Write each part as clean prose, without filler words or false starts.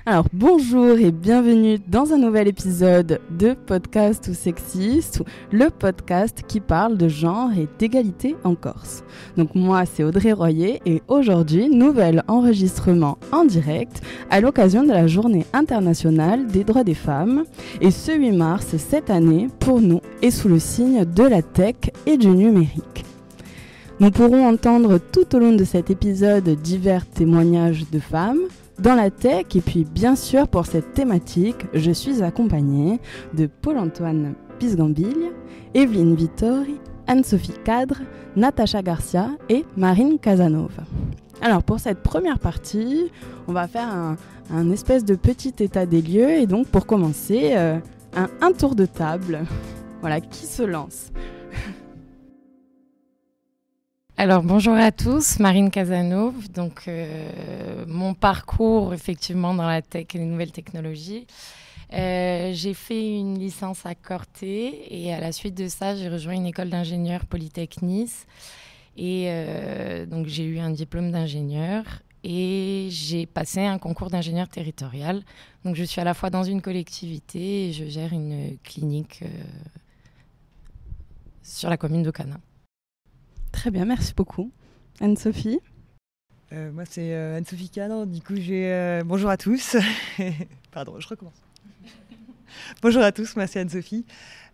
Alors bonjour et bienvenue dans un nouvel épisode de Podcast ou Sexiste, le podcast qui parle de genre et d'égalité en Corse. Donc moi c'est Audrey Royer et aujourd'hui nouvel enregistrement en direct à l'occasion de la Journée internationale des droits des femmes. Et ce 8 mars cette année pour nous est sous le signe de la tech et du numérique. Nous pourrons entendre tout au long de cet épisode divers témoignages de femmes dans la tech, et puis bien sûr pour cette thématique, je suis accompagnée de Paul-Antoine Pisgambilia, Evelyne Vittori, Anne-Sophie Cadre, Natacha Garcia et Marine Casanova. Alors pour cette première partie, on va faire un espèce de petit état des lieux et donc pour commencer, un tour de table. Voilà, qui se lance ? Alors bonjour à tous, Marine Casanova. Donc mon parcours effectivement dans la tech et les nouvelles technologies. J'ai fait une licence à Corté et à la suite de ça, j'ai rejoint une école d'ingénieur Polytech Nice et donc j'ai eu un diplôme d'ingénieur et j'ai passé un concours d'ingénieur territorial. Donc je suis à la fois dans une collectivité et je gère une clinique sur la commune de Cana. Très bien, merci beaucoup. Anne-Sophie ? Moi, c'est Anne-Sophie Cadre. Du coup, bonjour à tous. Pardon, je recommence. Bonjour à tous, moi, c'est Anne-Sophie.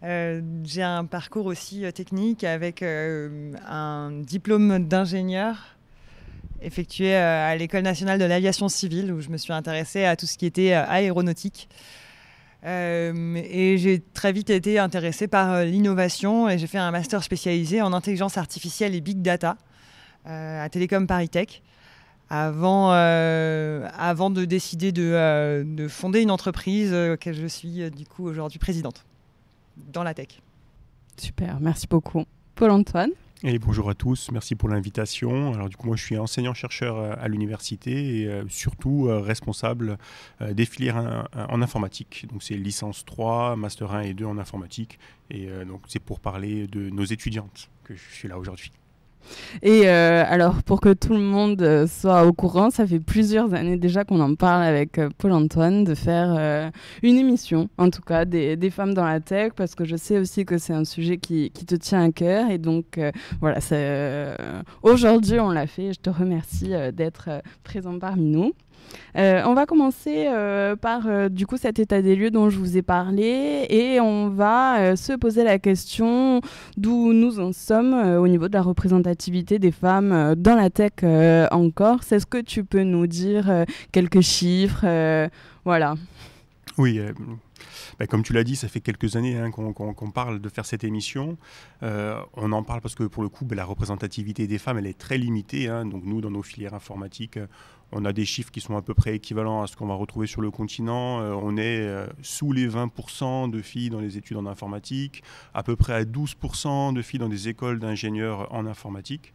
J'ai un parcours aussi technique avec un diplôme d'ingénieur effectué à l'École nationale de l'aviation civile où je me suis intéressée à tout ce qui était aéronautique. Et j'ai très vite été intéressée par l'innovation et j'ai fait un master spécialisé en intelligence artificielle et big data à Télécom Paris Tech avant de décider de fonder une entreprise auquel je suis du coup aujourd'hui présidente dans la tech. Super, merci beaucoup. Paul-Antoine ? Et bonjour à tous, merci pour l'invitation. Alors du coup, moi je suis enseignant-chercheur à l'université et surtout responsable des filières en informatique. Donc c'est licence 3, master 1 et 2 en informatique. Et donc c'est pour parler de nos étudiantes que je suis là aujourd'hui. Et alors, pour que tout le monde soit au courant, ça fait plusieurs années déjà qu'on en parle avec Paul-Antoine de faire une émission, en tout cas, des femmes dans la tech, parce que je sais aussi que c'est un sujet qui te tient à cœur. Et donc, voilà, aujourd'hui, on l'a fait. Je te remercie d'être présent parmi nous. On va commencer par du coup cet état des lieux dont je vous ai parlé et on va se poser la question d'où nous en sommes au niveau de la représentativité des femmes dans la tech en Corse. Est-ce que tu peux nous dire quelques chiffres voilà. Oui, comme tu l'as dit, ça fait quelques années qu'on parle de faire cette émission. On en parle parce que pour le coup, la représentativité des femmes, elle est très limitée. Donc nous, dans nos filières informatiques, on a des chiffres qui sont à peu près équivalents à ce qu'on va retrouver sur le continent. On est sous les 20% de filles dans les études en informatique, à peu près à 12% de filles dans des écoles d'ingénieurs en informatique.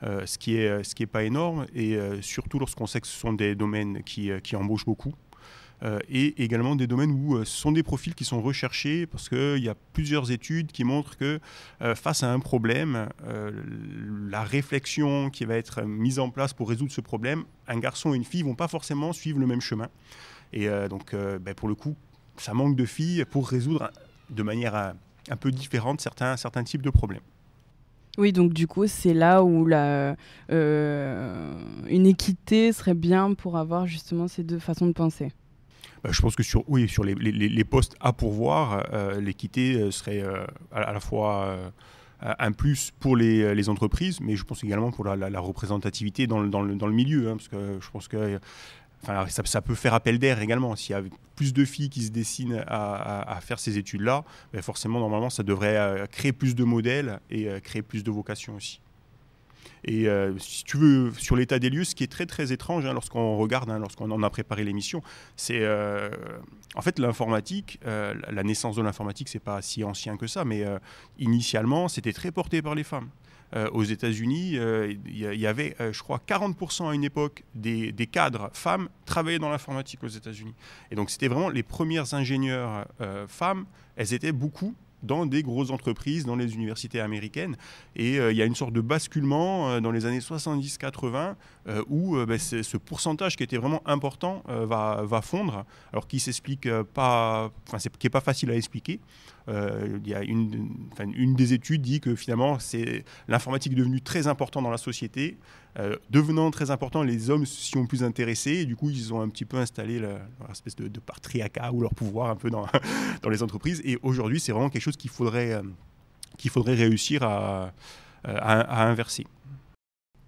Ce qui est pas énorme et surtout lorsqu'on sait que ce sont des domaines qui embauchent beaucoup. Et également des domaines où ce sont des profils qui sont recherchés parce qu'il y a plusieurs études qui montrent que face à un problème, la réflexion qui va être mise en place pour résoudre ce problème, un garçon et une fille ne vont pas forcément suivre le même chemin. Et donc, pour le coup, ça manque de filles pour résoudre de manière un peu différente certains types de problèmes. Oui, donc du coup, c'est là où une équité serait bien pour avoir justement ces deux façons de penser. Je pense que sur les postes à pourvoir, l'équité serait à la fois un plus pour les entreprises, mais je pense également pour la représentativité dans le milieu, parce que je pense que ça peut faire appel d'air également. S'il y a plus de filles qui se dessinent à faire ces études-là, forcément, normalement, ça devrait créer plus de modèles et créer plus de vocations aussi. Et si tu veux, sur l'état des lieux, ce qui est très très étrange lorsqu'on regarde, lorsqu'on en a préparé l'émission, c'est en fait l'informatique, la naissance de l'informatique, c'est pas si ancien que ça, mais initialement, c'était très porté par les femmes. Aux États-Unis, il y avait, je crois, 40% à une époque des cadres femmes travaillaient dans l'informatique aux États-Unis. Et donc, c'était vraiment les premières ingénieures femmes, elles étaient beaucoup dans des grosses entreprises, dans les universités américaines. Et il y a une sorte de basculement dans les années 70-80 où ce pourcentage qui était vraiment important va fondre, alors qui s'explique pas, qui n'est pas facile à expliquer. Il y a une des études dit que finalement l'informatique est devenue très importante dans la société. Devenant très important, les hommes s'y ont plus intéressés et du coup ils ont un petit peu installé leur espèce de patriarcat ou leur pouvoir un peu dans les entreprises. Et aujourd'hui c'est vraiment quelque chose qu'il faudrait réussir à inverser.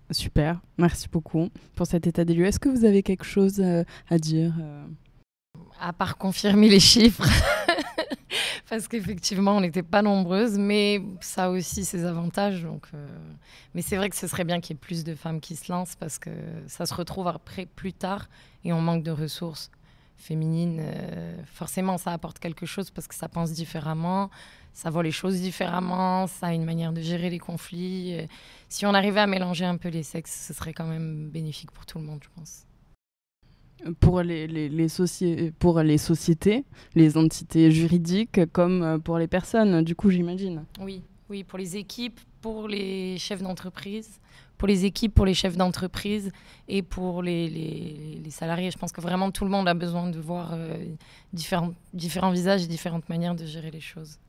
Super, merci beaucoup pour cet état des lieux. Est-ce que vous avez quelque chose à dire À part confirmer les chiffres, parce qu'effectivement, on n'était pas nombreuses, mais ça a aussi ses avantages. Donc, mais c'est vrai que ce serait bien qu'il y ait plus de femmes qui se lancent, parce que ça se retrouve après, plus tard, et on manque de ressources féminines. Forcément, ça apporte quelque chose, parce que ça pense différemment, ça voit les choses différemment, ça a une manière de gérer les conflits. Si on arrivait à mélanger un peu les sexes, ce serait quand même bénéfique pour tout le monde, je pense. Pour les sociétés, les entités juridiques, comme pour les personnes, du coup, j'imagine. Oui, pour les équipes, pour les chefs d'entreprise, pour les équipes, pour les chefs d'entreprise et pour les salariés. Je pense que vraiment tout le monde a besoin de voir différents visages et différentes manières de gérer les choses.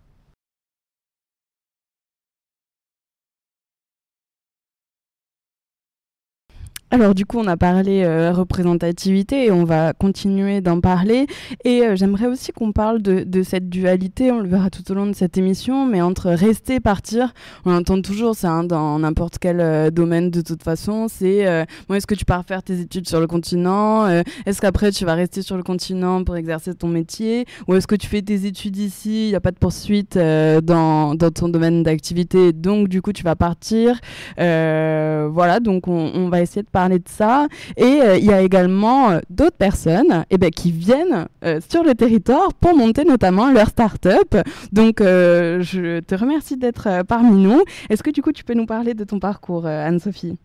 Alors du coup, on a parlé représentativité et on va continuer d'en parler. Et j'aimerais aussi qu'on parle de cette dualité, on le verra tout au long de cette émission, mais entre rester, partir, on entend toujours ça dans n'importe quel domaine de toute façon, c'est bon, est-ce que tu pars faire tes études sur le continent, est-ce qu'après tu vas rester sur le continent pour exercer ton métier, ou est-ce que tu fais tes études ici, il n'y a pas de poursuite dans ton domaine d'activité, donc du coup tu vas partir. Voilà, donc on va essayer de parler de ça. Et il y a également d'autres personnes qui viennent sur le territoire pour monter notamment leur start-up. Donc je te remercie d'être parmi nous. Est-ce que du coup tu peux nous parler de ton parcours, Anne-Sophie ?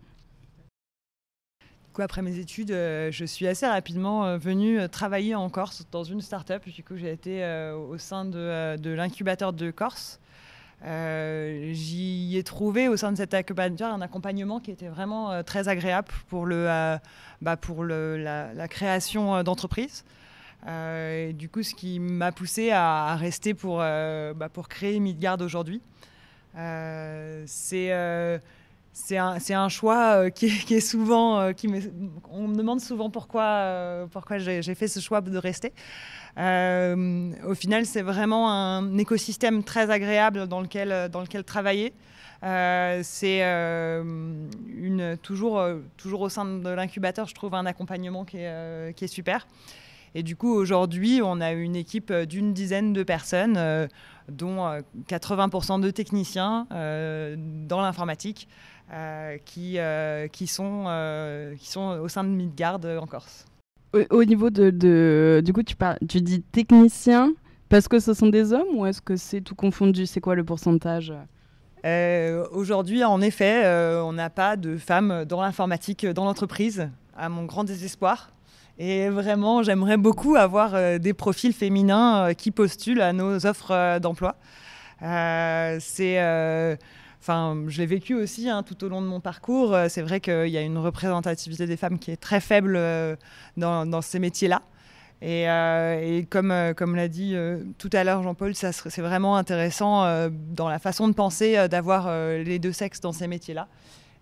Après mes études, je suis assez rapidement venue travailler en Corse dans une start-up. Du coup, j'ai été au sein de l'incubateur de Corse. J'y ai trouvé au sein de cet incubateur un accompagnement qui était vraiment très agréable pour la création d'entreprises. Du coup, ce qui m'a poussée à rester pour créer Midgard aujourd'hui. C'est un choix qui est souvent... on me demande souvent pourquoi j'ai fait ce choix de rester. Au final, c'est vraiment un écosystème très agréable dans lequel travailler. C'est toujours au sein de l'incubateur, je trouve un accompagnement qui est super. Et du coup, aujourd'hui, on a une équipe d'une dizaine de personnes, dont 80% de techniciens dans l'informatique, qui sont au sein de Midgard en Corse. Au niveau du coup, tu dis technicien parce que ce sont des hommes ou est-ce que c'est tout confondu ? C'est quoi le pourcentage ? Aujourd'hui, en effet, on n'a pas de femmes dans l'informatique dans l'entreprise, à mon grand désespoir. Et vraiment, j'aimerais beaucoup avoir des profils féminins qui postulent à nos offres d'emploi. Je l'ai vécu aussi tout au long de mon parcours. C'est vrai qu'il y a une représentativité des femmes qui est très faible dans ces métiers-là. Et comme l'a dit tout à l'heure Jean-Paul, c'est vraiment intéressant dans la façon de penser d'avoir les deux sexes dans ces métiers-là.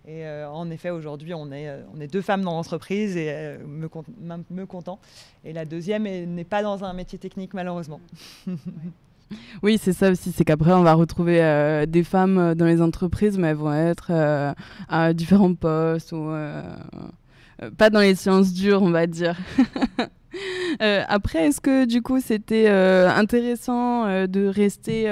Et en effet, aujourd'hui, on est deux femmes dans l'entreprise et me content. Et la deuxième n'est pas dans un métier technique, malheureusement. Oui, c'est ça aussi, c'est qu'après on va retrouver des femmes dans les entreprises, mais elles vont être à différents postes ou pas dans les sciences dures, on va dire. Après, est-ce que du coup c'était intéressant de rester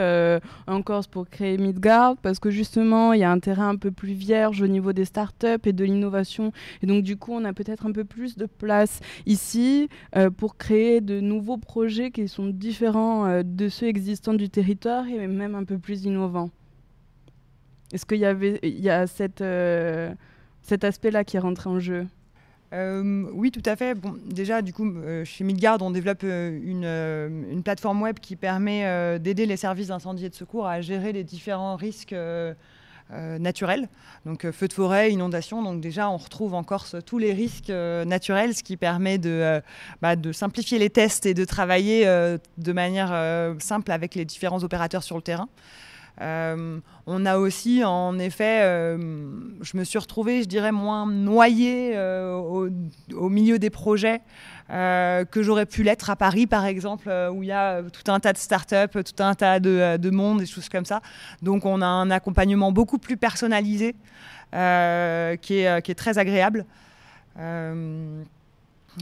en Corse pour créer Midgard parce que justement il y a un terrain un peu plus vierge au niveau des startups et de l'innovation et donc du coup on a peut-être un peu plus de place ici pour créer de nouveaux projets qui sont différents de ceux existants du territoire et même un peu plus innovants. Est-ce qu'il y a cet aspect-là qui est rentré en jeu ? Oui, tout à fait. Bon, déjà, du coup, chez Midgard, on développe une plateforme web qui permet d'aider les services d'incendie et de secours à gérer les différents risques naturels. Donc, feux de forêt, inondations. Donc, déjà, on retrouve en Corse tous les risques naturels, ce qui permet de simplifier les tests et de travailler de manière simple avec les différents opérateurs sur le terrain. On a aussi, en effet, je me suis retrouvée, je dirais, moins noyée au milieu des projets que j'aurais pu l'être à Paris, par exemple, où il y a tout un tas de startups, tout un tas de monde, des choses comme ça. Donc, on a un accompagnement beaucoup plus personnalisé qui est très agréable.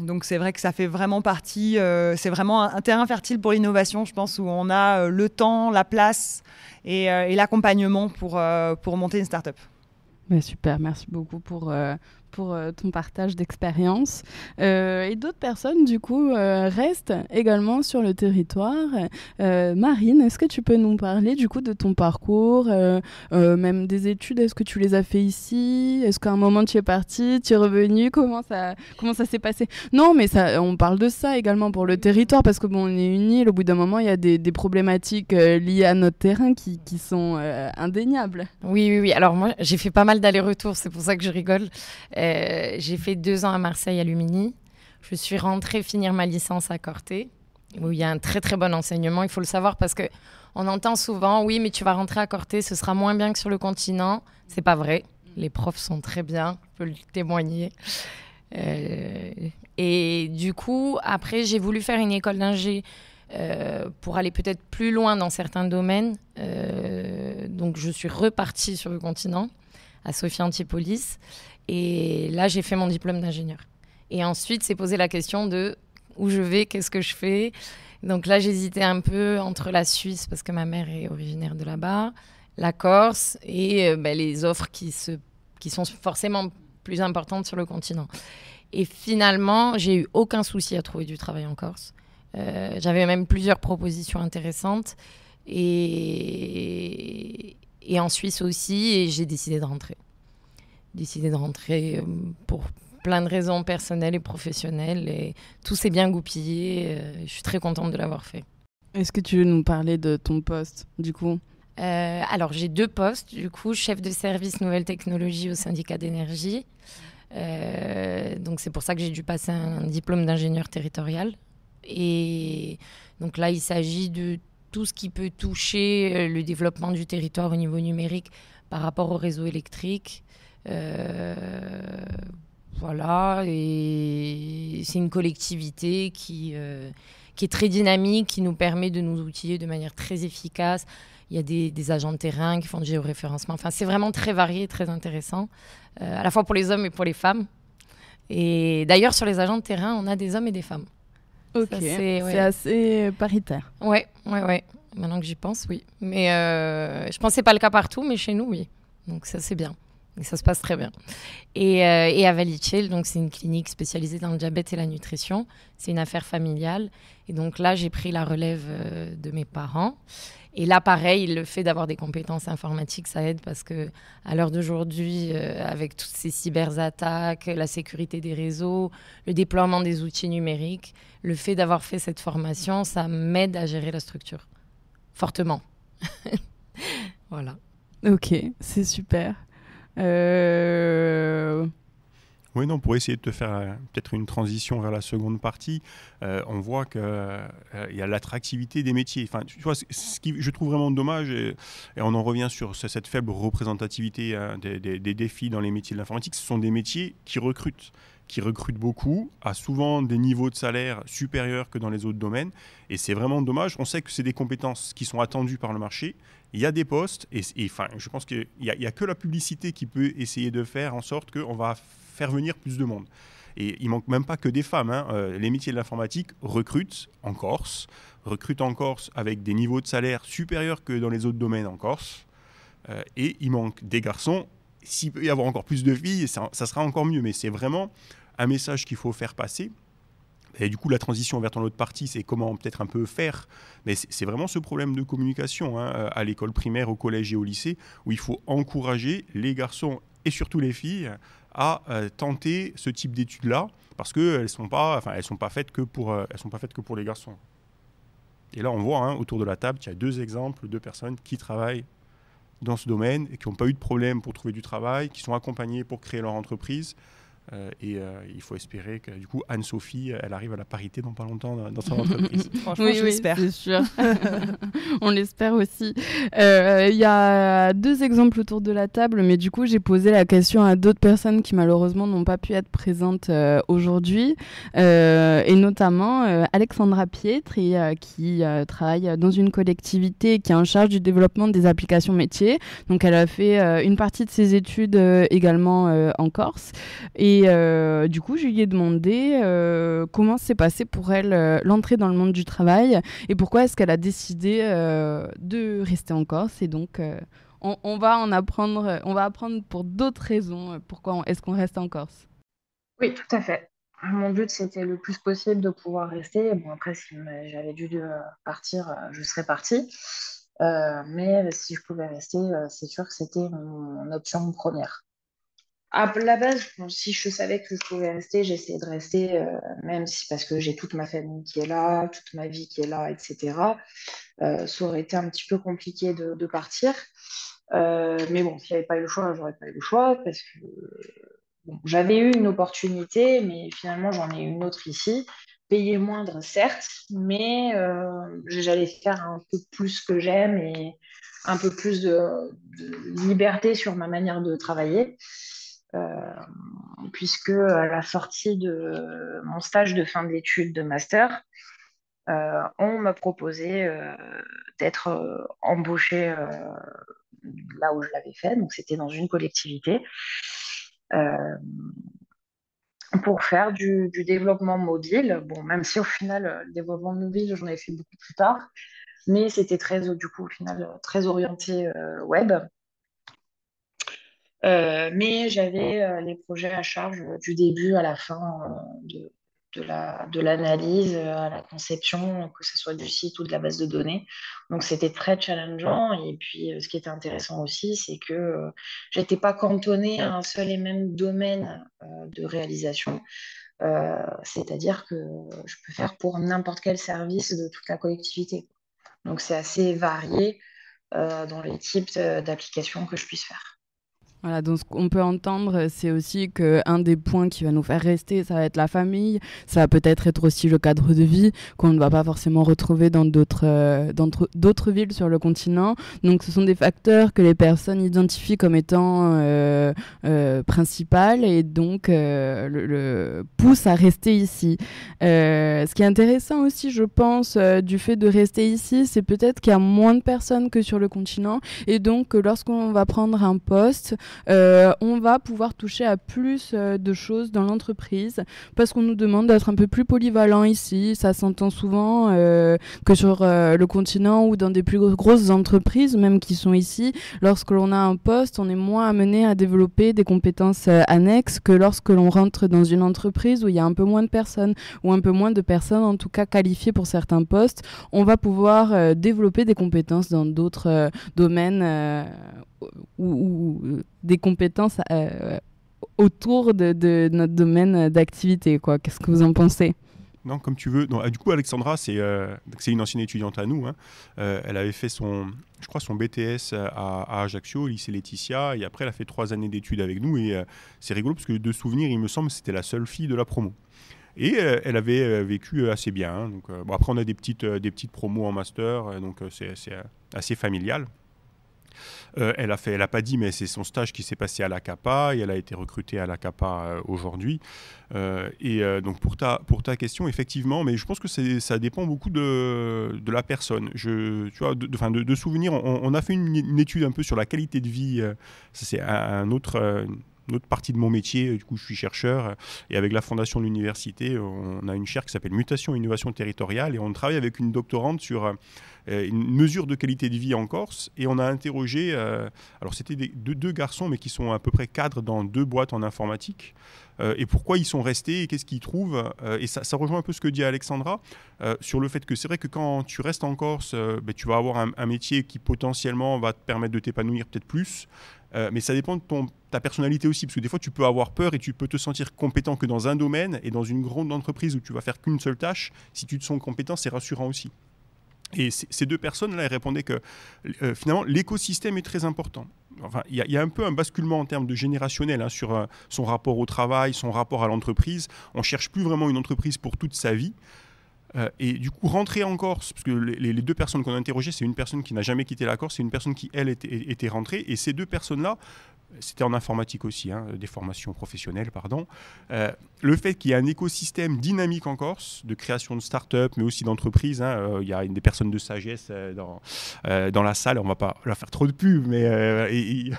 Donc c'est vrai que ça fait vraiment partie, c'est vraiment un terrain fertile pour l'innovation, je pense, où on a le temps, la place et l'accompagnement pour monter une start-up. Super, merci beaucoup pour ton partage d'expérience. Et d'autres personnes, du coup, restent également sur le territoire. Marine, est-ce que tu peux nous parler, du coup, de ton parcours, même des études? Est-ce que tu les as fait ici? Est-ce qu'à un moment, tu es partie, tu es revenue? Comment ça s'est passé? Non, mais on parle de ça également pour le territoire, parce que bon, on est une île, au bout d'un moment, il y a des problématiques liées à notre terrain qui sont indéniables. Oui. Alors moi, j'ai fait pas mal d'allers-retours, c'est pour ça que je rigole. J'ai fait 2 ans à Marseille à Lumini. Je suis rentrée finir ma licence à Corté, où il y a un très très bon enseignement. Il faut le savoir parce qu'on entend souvent, oui, mais tu vas rentrer à Corté, ce sera moins bien que sur le continent. C'est pas vrai. Les profs sont très bien, je peux le témoigner. Et du coup, après, j'ai voulu faire une école d'ingé pour aller peut-être plus loin dans certains domaines. Donc, je suis repartie sur le continent, à Sophia Antipolis. Et là, j'ai fait mon diplôme d'ingénieur. Et ensuite, c'est posé la question de où je vais, qu'est-ce que je fais. Donc là, j'hésitais un peu entre la Suisse, parce que ma mère est originaire de là-bas, la Corse et les offres qui sont forcément plus importantes sur le continent. Et finalement, j'ai eu aucun souci à trouver du travail en Corse. J'avais même plusieurs propositions intéressantes. Et en Suisse aussi, et j'ai décidé de rentrer. Pour plein de raisons personnelles et professionnelles. Et tout s'est bien goupillé. Je suis très contente de l'avoir fait. Est-ce que tu veux nous parler de ton poste, du coup ? Alors, j'ai 2 postes. Du coup, chef de service nouvelles technologies au syndicat d'énergie. Donc, c'est pour ça que j'ai dû passer un diplôme d'ingénieur territorial. Et donc là, il s'agit de tout ce qui peut toucher le développement du territoire au niveau numérique par rapport au réseau électrique. Voilà, et c'est une collectivité qui est très dynamique, qui nous permet de nous outiller de manière très efficace. Il y a des agents de terrain qui font du géoréférencement. Enfin, c'est vraiment très varié, très intéressant, à la fois pour les hommes et pour les femmes. Et d'ailleurs, sur les agents de terrain, on a des hommes et des femmes. Ok, c'est assez paritaire. Ouais. Maintenant que j'y pense, oui. Mais je pense que ce n'est pas le cas partout, mais chez nous, oui. Donc ça, c'est bien. Et ça se passe très bien. Et à Valliciel, donc c'est une clinique spécialisée dans le diabète et la nutrition. C'est une affaire familiale. Et donc là, j'ai pris la relève de mes parents. Et là, pareil, le fait d'avoir des compétences informatiques, ça aide parce qu'à l'heure d'aujourd'hui, avec toutes ces cyberattaques, la sécurité des réseaux, le déploiement des outils numériques, le fait d'avoir fait cette formation, ça m'aide à gérer la structure. Fortement. Voilà. Ok, c'est super. Oui, non, pour essayer de te faire peut-être une transition vers la seconde partie, on voit qu'il y a l'attractivité des métiers. Enfin, tu vois, ce qui je trouve vraiment dommage, et on en revient sur cette faible représentativité des défis dans les métiers de l'informatique, ce sont des métiers qui recrutent beaucoup, à souvent des niveaux de salaire supérieurs que dans les autres domaines. Et c'est vraiment dommage. On sait que c'est des compétences qui sont attendues par le marché. Il y a des postes, et enfin, je pense qu'il n'y a que la publicité qui peut essayer de faire en sorte qu'on va faire venir plus de monde. Et il ne manque même pas que des femmes. Les métiers de l'informatique recrutent en Corse avec des niveaux de salaire supérieurs que dans les autres domaines en Corse. Et il manque des garçons. S'il peut y avoir encore plus de filles, ça sera encore mieux. Mais c'est vraiment un message qu'il faut faire passer. Et du coup, la transition vers ton autre partie, c'est comment peut-être un peu faire. Mais c'est vraiment ce problème de communication à l'école primaire, au collège et au lycée, où il faut encourager les garçons et surtout les filles à tenter ce type d'études-là, parce qu'elles ne sont pas faites que pour les garçons. Et là, on voit autour de la table qu'il y a 2 exemples de personnes qui travaillent dans ce domaine et qui n'ont pas eu de problème pour trouver du travail, qui sont accompagnées pour créer leur entreprise. Il faut espérer que du coup Anne-Sophie, elle arrive à la parité dans pas longtemps dans son entreprise. Franchement, je l'espère. C'est sûr. On l'espère aussi. Il y a 2 exemples autour de la table, mais du coup, j'ai posé la question à d'autres personnes qui malheureusement n'ont pas pu être présentes aujourd'hui, et notamment Alexandra Pietri, qui travaille dans une collectivité qui est en charge du développement des applications métiers. Donc, elle a fait une partie de ses études également en Corse. Et du coup, je lui ai demandé comment s'est passé pour elle l'entrée dans le monde du travail et pourquoi est-ce qu'elle a décidé de rester en Corse. Et donc, on va apprendre pour d'autres raisons pourquoi est-ce qu'on reste en Corse. Oui, tout à fait. Mon but, c'était le plus possible de pouvoir rester. Bon, après, si j'avais dû partir, je serais partie. Mais si je pouvais rester, c'est sûr que c'était mon option première. À la base, bon, si je savais que je pouvais rester, j'essayais de rester, même si parce que j'ai toute ma famille qui est là, toute ma vie qui est là, etc. Ça aurait été un petit peu compliqué de partir. Mais bon, s'il n'y avait pas eu le choix, j'aurais pas eu le choix parce que bon, j'avais eu une opportunité, mais finalement, j'en ai eu une autre ici. Payé moindre, certes, mais j'allais faire un peu plus ce que j'aime et un peu plus de liberté sur ma manière de travailler. Puisque à la sortie de mon stage de fin d'études de master, on m'a proposé d'être embauchée là où je l'avais fait, donc c'était dans une collectivité, pour faire du développement mobile. Bon, même si au final, le développement mobile, j'en ai fait beaucoup plus tard, mais c'était du coup, au final, très orienté web. Mais j'avais les projets à charge du début à la fin de l'analyse à la conception, que ce soit du site ou de la base de données. Donc c'était très challengeant. Et puis ce qui était intéressant aussi, c'est que j'étais pas cantonnée à un seul et même domaine de réalisation. C'est-à-dire que je peux faire pour n'importe quel service de toute la collectivité. Donc c'est assez varié dans les types d'applications que je puisse faire. Voilà, donc ce qu'on peut entendre, c'est aussi qu'un des points qui va nous faire rester, ça va être la famille, ça va peut-être être aussi le cadre de vie qu'on ne va pas forcément retrouver dans d'autres villes sur le continent. Donc ce sont des facteurs que les personnes identifient comme étant principales et donc le poussent à rester ici. Ce qui est intéressant aussi, je pense, du fait de rester ici, c'est peut-être qu'il y a moins de personnes que sur le continent et donc lorsqu'on va prendre un poste, on va pouvoir toucher à plus de choses dans l'entreprise parce qu'on nous demande d'être un peu plus polyvalent ici. Ça s'entend souvent que sur le continent ou dans des plus grosses entreprises, même qui sont ici, lorsque l'on a un poste, on est moins amené à développer des compétences annexes que lorsque l'on rentre dans une entreprise où il y a un peu moins de personnes ou un peu moins de personnes en tout cas qualifiées pour certains postes. On va pouvoir développer des compétences dans d'autres domaines ou des compétences autour de notre domaine d'activité, quoi. Qu'est-ce que vous en pensez ? Non, comme tu veux. Non, du coup, Alexandra, c'est une ancienne étudiante à nous. Elle avait fait son BTS à Ajaccio, au lycée Laetitia, et après, elle a fait 3 années d'études avec nous. Et c'est rigolo parce que de souvenir, il me semble, c'était la seule fille de la promo. Et elle avait vécu assez bien. Donc, bon, après, on a des petites promos en master, donc c'est assez familial. Elle a pas dit, mais c'est son stage qui s'est passé à la CAPA et elle a été recrutée à la CAPA aujourd'hui. Donc pour ta question, effectivement, mais je pense que ça dépend beaucoup de la personne. Tu vois, de souvenirs, on a fait une étude un peu sur la qualité de vie. Ça, c'est une autre partie de mon métier. Du coup, je suis chercheur et avec la fondation de l'université, on a une chaire qui s'appelle Mutation et Innovation Territoriale et on travaille avec une doctorante sur une mesure de qualité de vie en Corse et on a interrogé, alors c'était deux garçons mais qui sont à peu près cadres dans 2 boîtes en informatique et pourquoi ils sont restés et qu'est-ce qu'ils trouvent. Et ça rejoint un peu ce que dit Alexandra sur le fait que c'est vrai que quand tu restes en Corse, tu vas avoir un métier qui potentiellement va te permettre de t'épanouir peut-être plus. Mais ça dépend de ta personnalité aussi, parce que des fois tu peux avoir peur et tu peux te sentir compétent que dans un domaine, et dans une grande entreprise où tu vas faire qu'une seule tâche, si tu te sens compétent, c'est rassurant aussi. Et ces deux personnes-là, elles répondaient que finalement l'écosystème est très important. Enfin, il y a un peu un basculement en termes de générationnel sur son rapport au travail, son rapport à l'entreprise. On ne cherche plus vraiment une entreprise pour toute sa vie. Et du coup, rentrer en Corse, parce que les deux personnes qu'on a interrogées, c'est une personne qui n'a jamais quitté la Corse, c'est une personne qui, elle, était rentrée. Et ces deux personnes-là, c'était en informatique aussi, des formations professionnelles, pardon. Le fait qu'il y ait un écosystème dynamique en Corse, de création de start-up, mais aussi d'entreprises. Il y a des personnes de sagesse dans la salle, on ne va pas leur faire trop de pub, mais il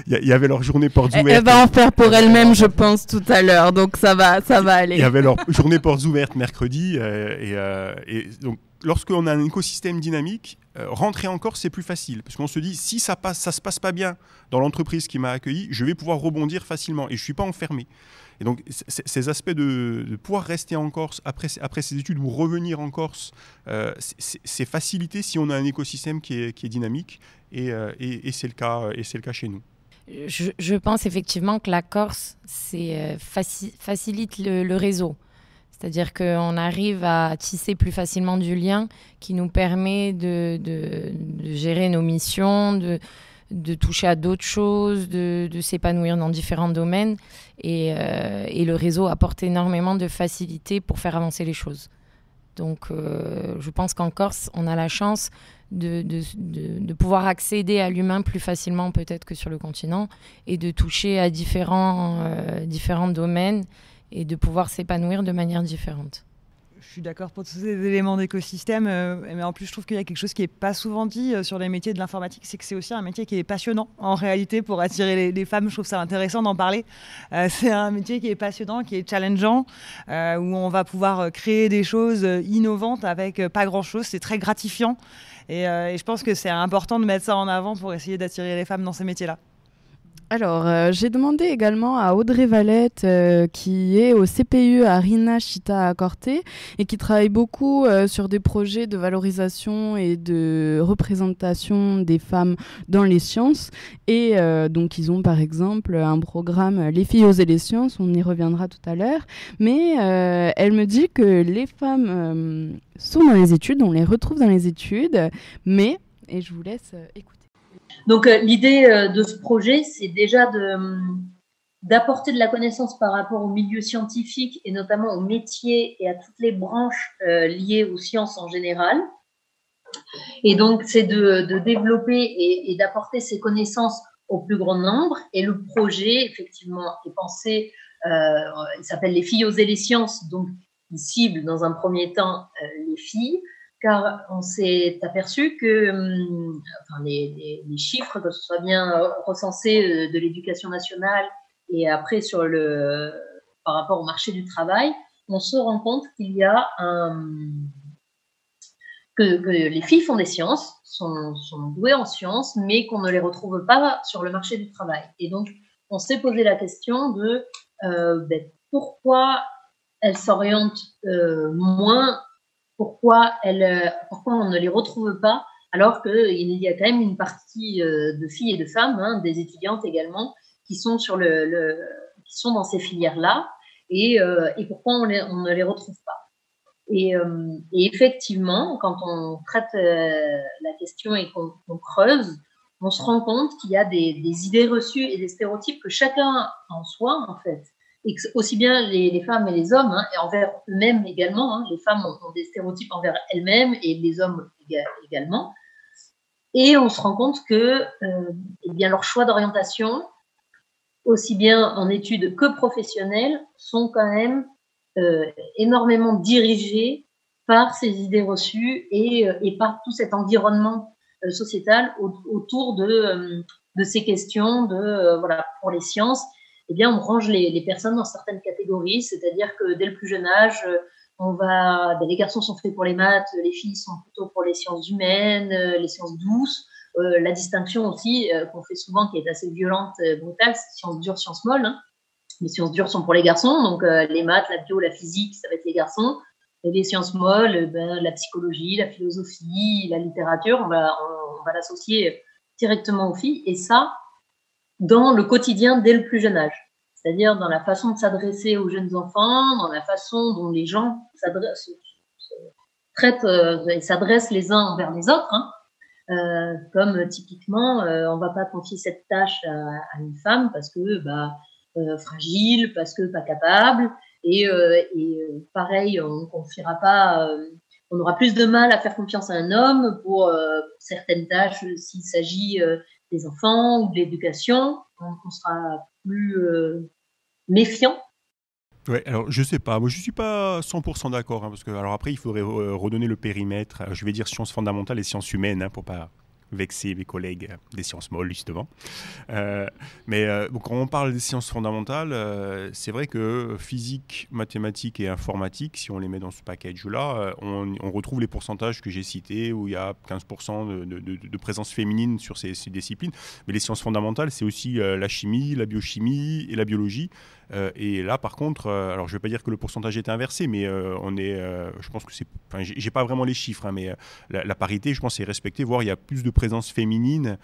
y avait leur journée portes ouvertes. Elle va en faire pour elle-même, je pense, tout à l'heure, donc ça va aller. Il y avait leur journée portes ouvertes mercredi, et donc lorsqu'on a un écosystème dynamique, rentrer en Corse, c'est plus facile. Parce qu'on se dit, si ça se passe pas bien dans l'entreprise qui m'a accueilli, je vais pouvoir rebondir facilement et je ne suis pas enfermé. Et donc, ces aspects de pouvoir rester en Corse après ses études ou revenir en Corse, c'est facilité si on a un écosystème qui est dynamique. Et c'est le cas chez nous. Je pense effectivement que la Corse facilite le réseau. C'est-à-dire qu'on arrive à tisser plus facilement du lien qui nous permet de gérer nos missions, de toucher à d'autres choses, de s'épanouir dans différents domaines. Et le réseau apporte énormément de facilité pour faire avancer les choses. Donc, je pense qu'en Corse, on a la chance de pouvoir accéder à l'humain plus facilement peut-être que sur le continent et de toucher à différents domaines et de pouvoir s'épanouir de manière différente. Je suis d'accord pour tous ces éléments d'écosystème, mais en plus je trouve qu'il y a quelque chose qui n'est pas souvent dit sur les métiers de l'informatique, c'est que c'est aussi un métier qui est passionnant en réalité pour attirer les femmes. Je trouve ça intéressant d'en parler. C'est un métier qui est passionnant, qui est challengeant, où on va pouvoir créer des choses innovantes avec pas grand-chose. C'est très gratifiant et je pense que c'est important de mettre ça en avant pour essayer d'attirer les femmes dans ces métiers-là. Alors, j'ai demandé également à Audrey Valette, qui est au CPU à Rina Chita Corte et qui travaille beaucoup sur des projets de valorisation et de représentation des femmes dans les sciences. Et donc, ils ont par exemple un programme Les filles oser les sciences, on y reviendra tout à l'heure. Mais elle me dit que les femmes sont dans les études, on les retrouve dans les études, mais, et je vous laisse écouter. Donc, l'idée de ce projet, c'est déjà d'apporter de la connaissance par rapport au milieu scientifique et notamment aux métiers et à toutes les branches liées aux sciences en général. Et donc, c'est de développer et d'apporter ces connaissances au plus grand nombre. Et le projet, effectivement, est pensé, il s'appelle Les filles oser les sciences, donc il cible dans un premier temps les filles, car on s'est aperçu que les chiffres, que ce soit bien recensés de l'éducation nationale et après par rapport au marché du travail, on se rend compte qu'il y a que les filles font des sciences, sont douées en sciences, mais qu'on ne les retrouve pas sur le marché du travail. Et donc, on s'est posé la question de pourquoi elles s'orientent moins. Pourquoi on ne les retrouve pas alors qu'il y a quand même une partie de filles et de femmes, des étudiantes également, qui sont qui sont dans ces filières-là et pourquoi on ne les retrouve pas. Et effectivement, quand on traite la question et qu'on creuse, on se rend compte qu'il y a des idées reçues et des stéréotypes que chacun en soi, en fait. Et aussi bien les femmes et les hommes, et envers eux-mêmes également. Les femmes ont des stéréotypes envers elles-mêmes et les hommes également. Et on se rend compte que leur choix d'orientation, aussi bien en études que professionnelles, sont quand même énormément dirigés par ces idées reçues et par tout cet environnement sociétal autour de ces questions pour les sciences. Eh bien, on range les personnes dans certaines catégories, c'est-à-dire que dès le plus jeune âge, les garçons sont faits pour les maths, les filles sont plutôt pour les sciences humaines, les sciences douces. La distinction aussi qu'on fait souvent, qui est assez violente, brutale, c'est sciences dures, sciences molles. Les sciences dures sont pour les garçons, donc les maths, la bio, la physique, ça va être les garçons. Et les sciences molles, la psychologie, la philosophie, la littérature, on va l'associer directement aux filles. Et ça, dans le quotidien dès le plus jeune âge. C'est-à-dire dans la façon de s'adresser aux jeunes enfants, dans la façon dont les gens s'adressent les uns envers les autres. Comme typiquement, on ne va pas confier cette tâche à une femme parce que fragile, parce que pas capable. Et pareil, on confiera pas, on aura plus de mal à faire confiance à un homme pour certaines tâches s'il s'agit des enfants ou de l'éducation. On sera plus méfiant. Ouais, alors je sais pas, moi je suis pas 100% d'accord, parce que alors après il faudrait redonner le périmètre. Je vais dire sciences fondamentales et sciences humaines, pour pas vexer mes collègues des sciences molles justement. Mais quand on parle des sciences fondamentales, c'est vrai que physique, mathématiques et informatique, si on les met dans ce package-là, on retrouve les pourcentages que j'ai cités, où il y a 15% de présence féminine sur ces disciplines. Mais les sciences fondamentales, c'est aussi la chimie, la biochimie et la biologie. Et là, par contre, alors je ne vais pas dire que le pourcentage est inversé, mais je pense que c'est, j'ai pas vraiment les chiffres, mais la parité, je pense, est respectée, voire il y a plus de présence féminine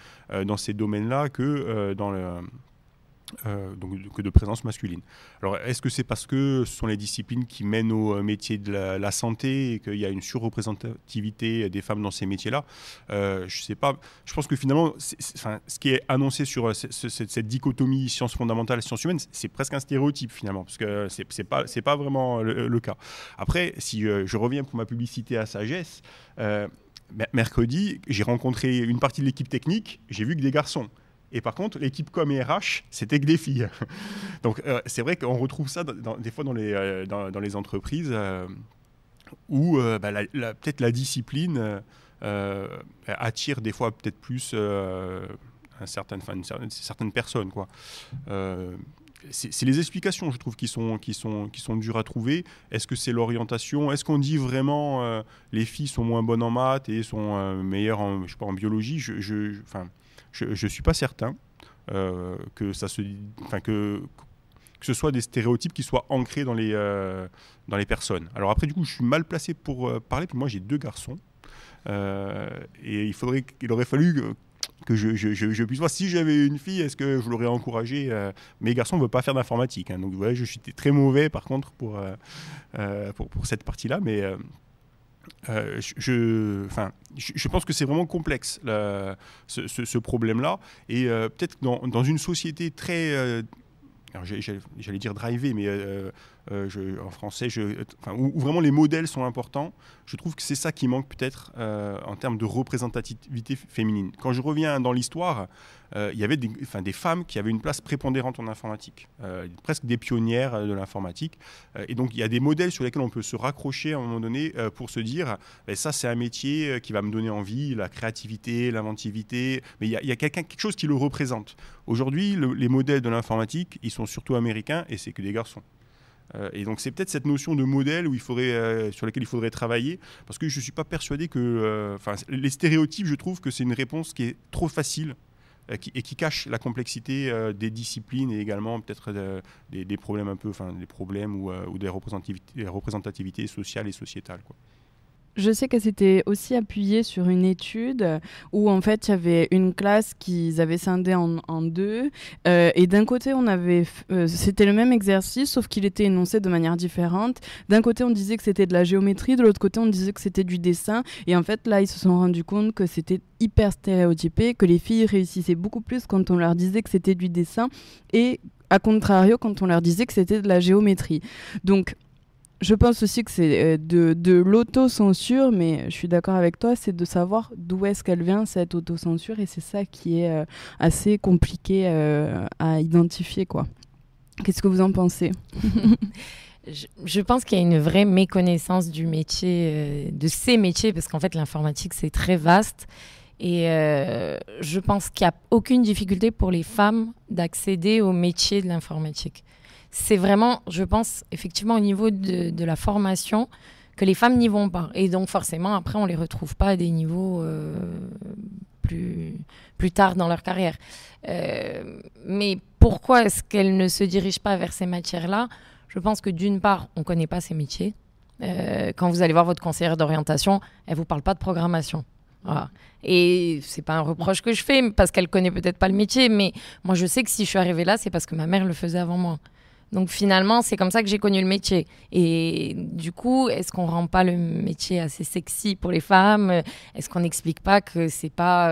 dans ces domaines-là que que de présence masculine. Alors, est-ce que c'est parce que ce sont les disciplines qui mènent au métier de la santé et qu'il y a une surreprésentativité des femmes dans ces métiers-là? Je ne sais pas. Je pense que finalement, ce qui est annoncé sur cette dichotomie sciences fondamentales, sciences humaines, c'est presque un stéréotype finalement, parce que c'est pas vraiment le cas. Après, si je reviens pour ma publicité à Sagesse, mercredi, j'ai rencontré une partie de l'équipe technique, j'ai vu que des garçons. Et par contre, l'équipe com et RH, c'était que des filles. Donc, c'est vrai qu'on retrouve ça des fois dans les entreprises où peut-être la discipline attire des fois peut-être plus certaines personnes, quoi. C'est les explications, je trouve, qui sont dures à trouver. Est-ce que c'est l'orientation? Est-ce qu'on dit vraiment les filles sont moins bonnes en maths et sont meilleures en biologie? Je suis pas certain que ce soit des stéréotypes qui soient ancrés dans les personnes. Alors après, du coup, je suis mal placé pour parler, puis moi j'ai 2 garçons. Et il aurait fallu que je puisse voir si j'avais une fille, est-ce que je l'aurais encouragée. Mes garçons ne veulent pas faire d'informatique, donc voilà, je suis très mauvais par contre pour cette partie-là, mais je pense que c'est vraiment complexe ce problème-là, et peut-être dans une société très alors j'allais dire driver, mais en français, où vraiment les modèles sont importants, je trouve que c'est ça qui manque peut-être en termes de représentativité féminine. Quand je reviens dans l'histoire, il y avait des femmes qui avaient une place prépondérante en informatique, presque des pionnières de l'informatique. Et donc il y a des modèles sur lesquels on peut se raccrocher à un moment donné pour se dire ça c'est un métier qui va me donner envie, la créativité, l'inventivité, mais il y a quelque chose qui le représente. Aujourd'hui, les modèles de l'informatique, ils sont surtout américains et c'est que des garçons. Et donc c'est peut-être cette notion de modèle sur laquelle il faudrait travailler, parce que je ne suis pas persuadé que... les stéréotypes, je trouve que c'est une réponse qui est trop facile et qui cache la complexité des disciplines, et également peut-être des problèmes des problèmes ou des représentativités sociales et sociétales, quoi. Je sais qu'elle s'était aussi appuyée sur une étude où en fait il y avait une classe qu'ils avaient scindée en 2 et d'un côté on avait c'était le même exercice sauf qu'il était énoncé de manière différente. D'un côté on disait que c'était de la géométrie, de l'autre côté on disait que c'était du dessin, et en fait là ils se sont rendus compte que c'était hyper stéréotypé, que les filles réussissaient beaucoup plus quand on leur disait que c'était du dessin et à contrario quand on leur disait que c'était de la géométrie. Donc je pense aussi que c'est de l'autocensure, mais je suis d'accord avec toi, c'est de savoir d'où est-ce qu'elle vient, cette autocensure, et c'est ça qui est assez compliqué à identifier, quoi. Qu'est-ce que vous en pensez? Je pense qu'il y a une vraie méconnaissance du métier, de ces métiers, parce qu'en fait l'informatique c'est très vaste, et je pense qu'il n'y a aucune difficulté pour les femmes d'accéder au métier de l'informatique. C'est vraiment, je pense, effectivement, au niveau de la formation, que les femmes n'y vont pas. Et donc, forcément, après, on ne les retrouve pas à des niveaux plus tard dans leur carrière. Mais pourquoi est-ce qu'elles ne se dirigent pas vers ces matières-là ? Je pense que d'une part, on ne connaît pas ces métiers. Quand vous allez voir votre conseillère d'orientation, elle ne vous parle pas de programmation. Voilà. Et c'est pas un reproche que je fais parce qu'elle connaît peut-être pas le métier, mais moi je sais que si je suis arrivée là, c'est parce que ma mère le faisait avant moi. Donc finalement, c'est comme ça que j'ai connu le métier. Et du coup, est-ce qu'on rend pas le métier assez sexy pour les femmes ? Est-ce qu'on n'explique pas que c'est pas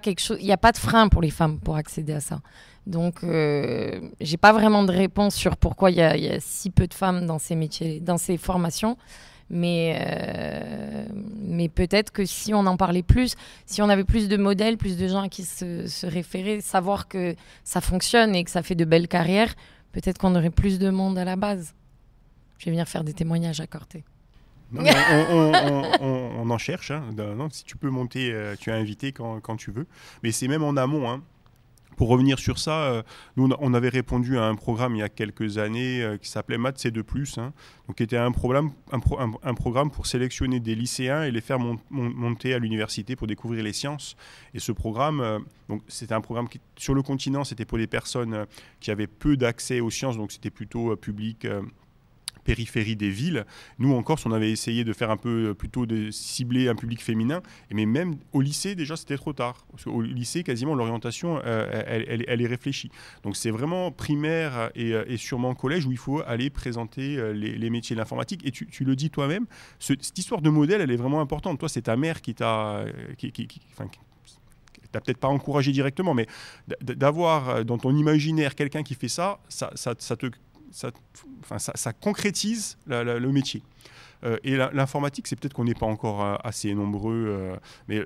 quelque chose, il n'y a pas de frein pour les femmes pour accéder à ça. Donc, j'ai pas vraiment de réponse sur pourquoi il y a si peu de femmes dans ces métiers, dans ces formations. Mais peut-être que si on en parlait plus, si on avait plus de modèles, plus de gens à qui se référer, savoir que ça fonctionne et que ça fait de belles carrières, peut-être qu'on aurait plus de monde à la base. Je vais venir faire des témoignages à Corté. Non, on en cherche. Hein. Non, si tu peux monter, tu es invité quand tu veux. Mais c'est même en amont. Hein. Pour revenir sur ça, nous, on avait répondu à un programme il y a quelques années qui s'appelait Maths C2+, hein, donc qui était un programme pour sélectionner des lycéens et les faire monter à l'université pour découvrir les sciences. Et ce programme, donc c'était un programme qui, sur le continent, c'était pour des personnes qui avaient peu d'accès aux sciences, donc c'était plutôt public. Périphérie des villes. Nous, en Corse, on avait essayé de faire un peu plutôt de cibler un public féminin, mais même au lycée, déjà, c'était trop tard. Parce qu'au lycée, quasiment, l'orientation, elle est réfléchie. Donc, c'est vraiment primaire et sûrement collège où il faut aller présenter les métiers de l'informatique. Et tu le dis toi-même, cette histoire de modèle, elle est vraiment importante. Toi, c'est ta mère qui t'a... t'as peut-être pas encouragé directement, mais d'avoir dans ton imaginaire quelqu'un qui fait ça concrétise le métier. Et l'informatique, c'est peut-être qu'on n'est pas encore assez nombreux, mais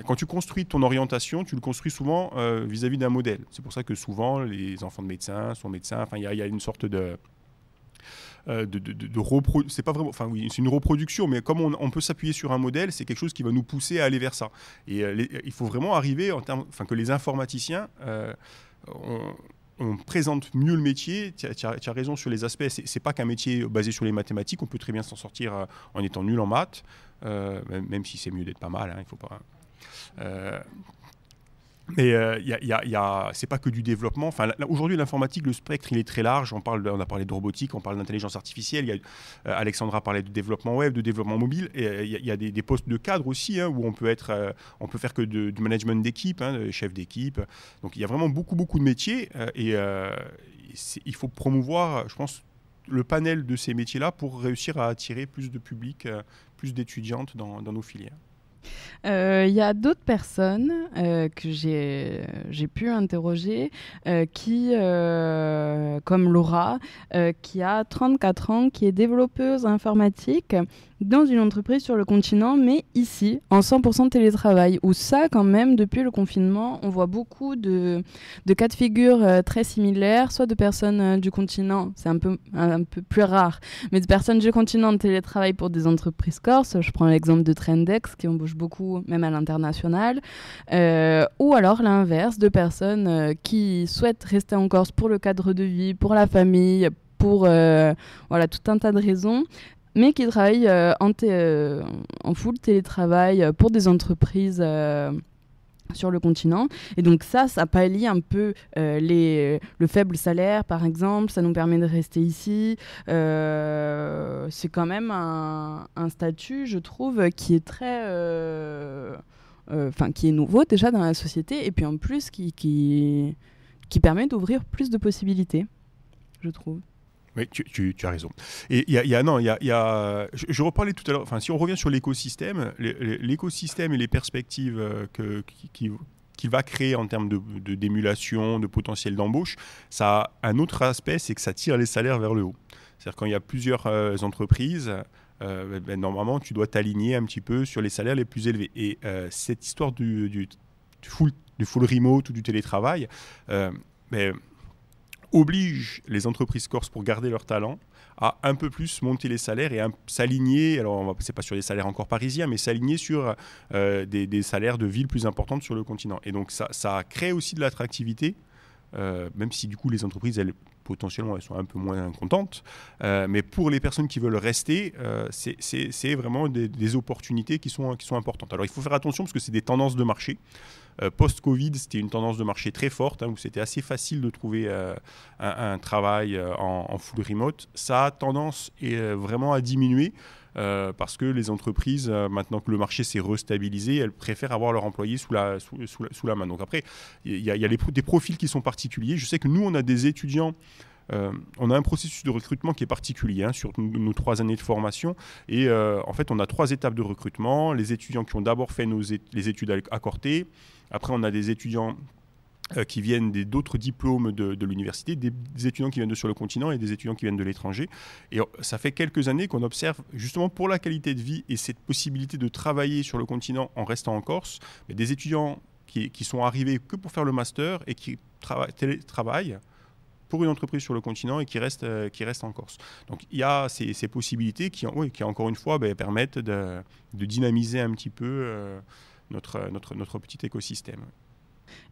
quand tu construis ton orientation, tu le construis souvent vis-à-vis d'un modèle. C'est pour ça que souvent, les enfants de médecins sont médecins. Enfin, il y a une sorte c'est pas vraiment, enfin oui, c'est une reproduction, mais comme on peut s'appuyer sur un modèle, c'est quelque chose qui va nous pousser à aller vers ça. Et il faut vraiment arriver que les informaticiens on présente mieux le métier. Tu as raison sur les aspects. C'est pas qu'un métier basé sur les mathématiques. On peut très bien s'en sortir en étant nul en maths, même si c'est mieux d'être pas mal. Hein, il faut pas. Mais c'est pas que du développement. Enfin, aujourd'hui, l'informatique, le spectre, il est très large. On a parlé de robotique, on parle d'intelligence artificielle. Alexandra parlait de développement web, de développement mobile. Et il y a des postes de cadre aussi, hein, où on peut faire que du management d'équipe, hein, de chef d'équipe. Donc, il y a vraiment beaucoup de métiers. Il faut promouvoir, je pense, le panel de ces métiers-là pour réussir à attirer plus de public, plus d'étudiantes dans nos filières. Il y a d'autres personnes que j'ai pu interroger qui, comme Laura, qui a 34 ans, qui est développeuse informatique dans une entreprise sur le continent, mais ici, en 100% télétravail, où ça, quand même, depuis le confinement, on voit beaucoup de cas de figure très similaires, soit de personnes du continent, c'est un peu plus rare, mais de personnes du continent de télétravail pour des entreprises corses. Je prends l'exemple de Trendex, qui embauche beaucoup, même à l'international, ou alors l'inverse, de personnes qui souhaitent rester en Corse pour le cadre de vie, pour la famille, pour tout un tas de raisons, mais qui travaillent en full télétravail pour des entreprises sur le continent. Et donc ça pallie un peu le faible salaire, par exemple. Ça nous permet de rester ici. C'est quand même un statut, je trouve, qui est très... qui est nouveau déjà dans la société, et puis en plus qui permet d'ouvrir plus de possibilités, je trouve. Oui, tu as raison. Et je reparlais tout à l'heure, enfin, si on revient sur l'écosystème, l'écosystème et les perspectives qu'il va créer en termes d'émulation, de potentiel d'embauche, ça a un autre aspect, c'est que ça tire les salaires vers le haut. C'est-à-dire quand il y a plusieurs entreprises, normalement, tu dois t'aligner un petit peu sur les salaires les plus élevés. Et cette histoire du full remote ou du télétravail, oblige les entreprises corses, pour garder leur talent, à un peu plus monter les salaires et à s'aligner, alors c'est pas sur des salaires encore parisiens, mais s'aligner sur des salaires de villes plus importantes sur le continent. Et donc ça crée aussi de l'attractivité, même si du coup les entreprises, elles potentiellement elles sont un peu moins contentes. Mais pour les personnes qui veulent rester, c'est vraiment des opportunités qui sont importantes. Alors il faut faire attention parce que c'est des tendances de marché. Post-Covid, c'était une tendance de marché très forte, où c'était assez facile de trouver un travail en full remote. Ça a tendance vraiment à diminuer parce que les entreprises, maintenant que le marché s'est restabilisé, elles préfèrent avoir leurs employés sous la main. Donc après, il y a des profils qui sont particuliers. Je sais que nous, on a des étudiants. On a un processus de recrutement qui est particulier sur nos 3 années de formation. Et en fait, on a 3 étapes de recrutement. Les étudiants qui ont d'abord fait les études à Corté. Après, on a des étudiants qui viennent d'autres diplômes de l'université, des étudiants qui viennent de sur le continent et des étudiants qui viennent de l'étranger. Et ça fait quelques années qu'on observe, justement pour la qualité de vie et cette possibilité de travailler sur le continent en restant en Corse, des étudiants qui sont arrivés que pour faire le master et qui travaillent pour une entreprise sur le continent et qui restent en Corse. Donc il y a ces possibilités qui encore une fois, permettent de dynamiser un petit peu notre petit écosystème.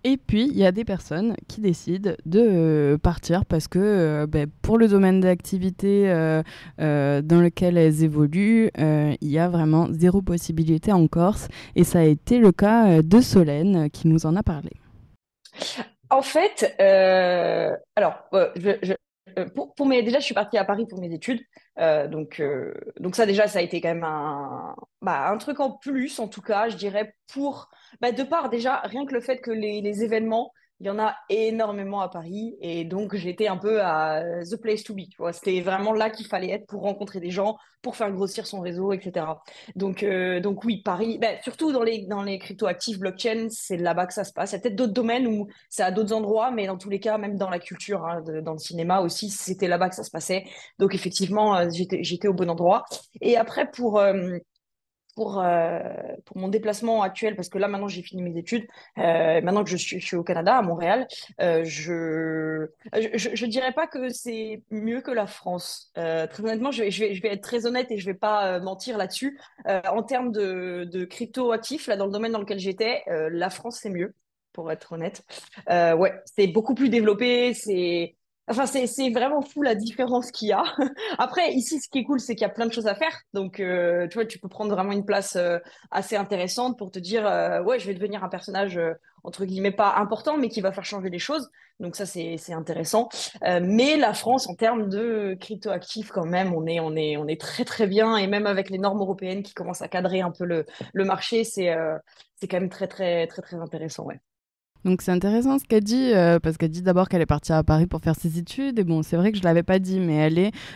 Et puis, il y a des personnes qui décident de partir parce que pour le domaine d'activité dans lequel elles évoluent, il y a vraiment 0 possibilité en Corse. Et ça a été le cas de Solène qui nous en a parlé. En fait, déjà, je suis partie à Paris pour mes études. Donc ça, déjà, ça a été quand même un truc en plus, en tout cas, je dirais, de part, déjà, rien que le fait que les événements, il y en a énormément à Paris. Et donc, j'étais un peu à the place to be. Tu vois. C'était vraiment là qu'il fallait être pour rencontrer des gens, pour faire grossir son réseau, etc. Donc oui, Paris, surtout dans les crypto-actifs blockchain, c'est là-bas que ça se passe. Il y a peut-être d'autres domaines où c'est à d'autres endroits, mais dans tous les cas, même dans la culture, dans le cinéma aussi, c'était là-bas que ça se passait. Donc effectivement, j'étais au bon endroit. Et après, pour mon déplacement actuel, parce que là, maintenant, j'ai fini mes études, maintenant que je suis au Canada, à Montréal, je dirais pas que c'est mieux que la France. Très honnêtement, je vais être très honnête et je vais pas mentir là-dessus. En termes de crypto-actifs, là, dans le domaine dans lequel j'étais, la France, c'est mieux, pour être honnête. Ouais, c'est beaucoup plus développé, c'est vraiment fou la différence qu'il y a. Après, ici, ce qui est cool, c'est qu'il y a plein de choses à faire. Donc, tu vois, tu peux prendre vraiment une place assez intéressante pour te dire, ouais, je vais devenir un personnage, entre guillemets, pas important, mais qui va faire changer les choses. Donc ça, c'est intéressant. Mais la France, en termes de crypto-actifs, quand même, on est très, très bien. Et même avec les normes européennes qui commencent à cadrer un peu le marché, c'est quand même très, très, très, très intéressant, ouais. Donc c'est intéressant ce qu'elle dit, parce qu'elle dit d'abord qu'elle est partie à Paris pour faire ses études, et bon, c'est vrai que je ne l'avais pas dit, mais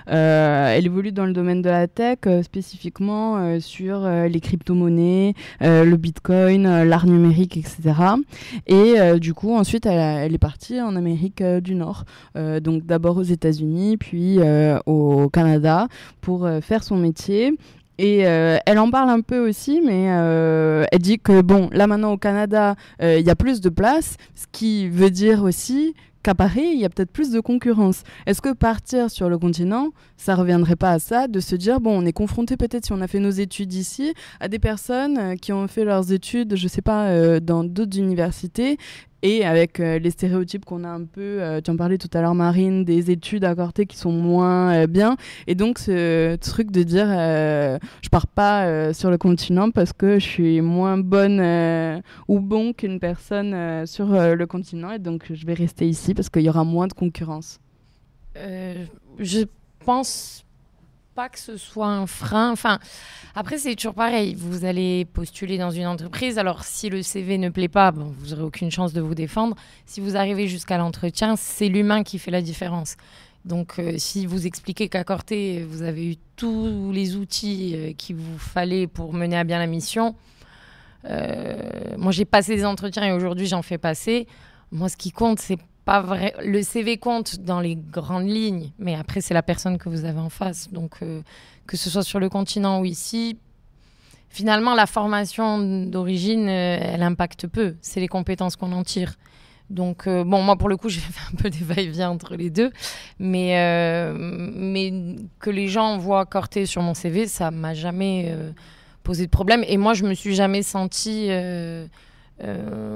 elle évolue dans le domaine de la tech, spécifiquement sur les crypto-monnaies, le bitcoin, l'art numérique, etc. Et du coup, ensuite, elle est partie en Amérique du Nord, donc d'abord aux États-Unis, puis au Canada, pour faire son métier. Et elle en parle un peu aussi, mais elle dit que bon, là maintenant au Canada, il y a plus de place, ce qui veut dire aussi qu'à Paris, il y a peut-être plus de concurrence. Est-ce que partir sur le continent, ça reviendrait pas à ça, de se dire, bon, on est confronté peut-être, si on a fait nos études ici, à des personnes qui ont fait leurs études, je sais pas, dans d'autres universités, et avec les stéréotypes qu'on a un peu, tu en parlais tout à l'heure Marine, des études à Corté qui sont moins bien, et donc ce truc de dire je pars pas sur le continent parce que je suis moins bonne ou bon qu'une personne sur le continent, et donc je vais rester ici parce qu'il y aura moins de concurrence. Je pense pas que ce soit un frein. Enfin, après, c'est toujours pareil. Vous allez postuler dans une entreprise. Alors, si le CV ne plaît pas, bon, vous n'aurez aucune chance de vous défendre. Si vous arrivez jusqu'à l'entretien, c'est l'humain qui fait la différence. Donc, si vous expliquez qu'à Corté, vous avez eu tous les outils qu'il vous fallait pour mener à bien la mission. Moi, j'ai passé des entretiens et aujourd'hui, j'en fais passer. Moi, ce qui compte, c'est pas vrai. Le CV compte dans les grandes lignes, mais après, c'est la personne que vous avez en face. Donc, que ce soit sur le continent ou ici, finalement, la formation d'origine, elle impacte peu. C'est les compétences qu'on en tire. Donc, bon, moi, pour le coup, j'ai fait un peu des va-et-vient entre les deux. Mais que les gens voient Corté sur mon CV, ça m'a jamais posé de problème. Et moi, je me suis jamais sentie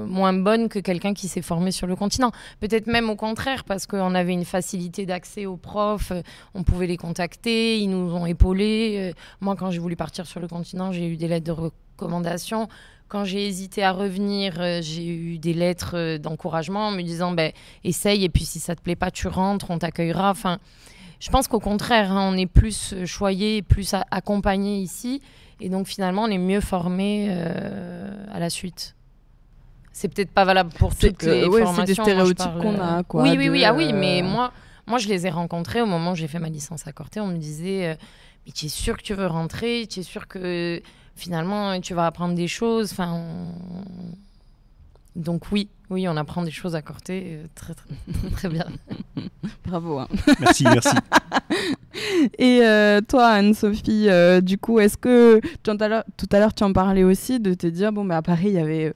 moins bonne que quelqu'un qui s'est formé sur le continent. Peut-être même au contraire, parce qu'on avait une facilité d'accès aux profs, on pouvait les contacter, ils nous ont épaulés. Moi, quand j'ai voulu partir sur le continent, j'ai eu des lettres de recommandation. Quand j'ai hésité à revenir, j'ai eu des lettres d'encouragement me disant essaye, et puis si ça te plaît pas, tu rentres, on t'accueillera. Enfin, je pense qu'au contraire, on est plus choyé, plus accompagné ici, et donc finalement, on est mieux formé à la suite. C'est peut-être pas valable pour toutes les formations. C'est des stéréotypes qu'on a, quoi. Oui, mais moi, je les ai rencontrés au moment où j'ai fait ma licence à Corté. On me disait, mais tu es sûr que tu veux rentrer? Tu es sûr que finalement, tu vas apprendre des choses? Enfin, donc oui, on apprend des choses à Corté, très, très, très, très bien. Bravo. Hein. Merci. Et toi, Anne-Sophie, du coup, est-ce que tout à l'heure, tu en parlais aussi de te dire, à Paris, il y avait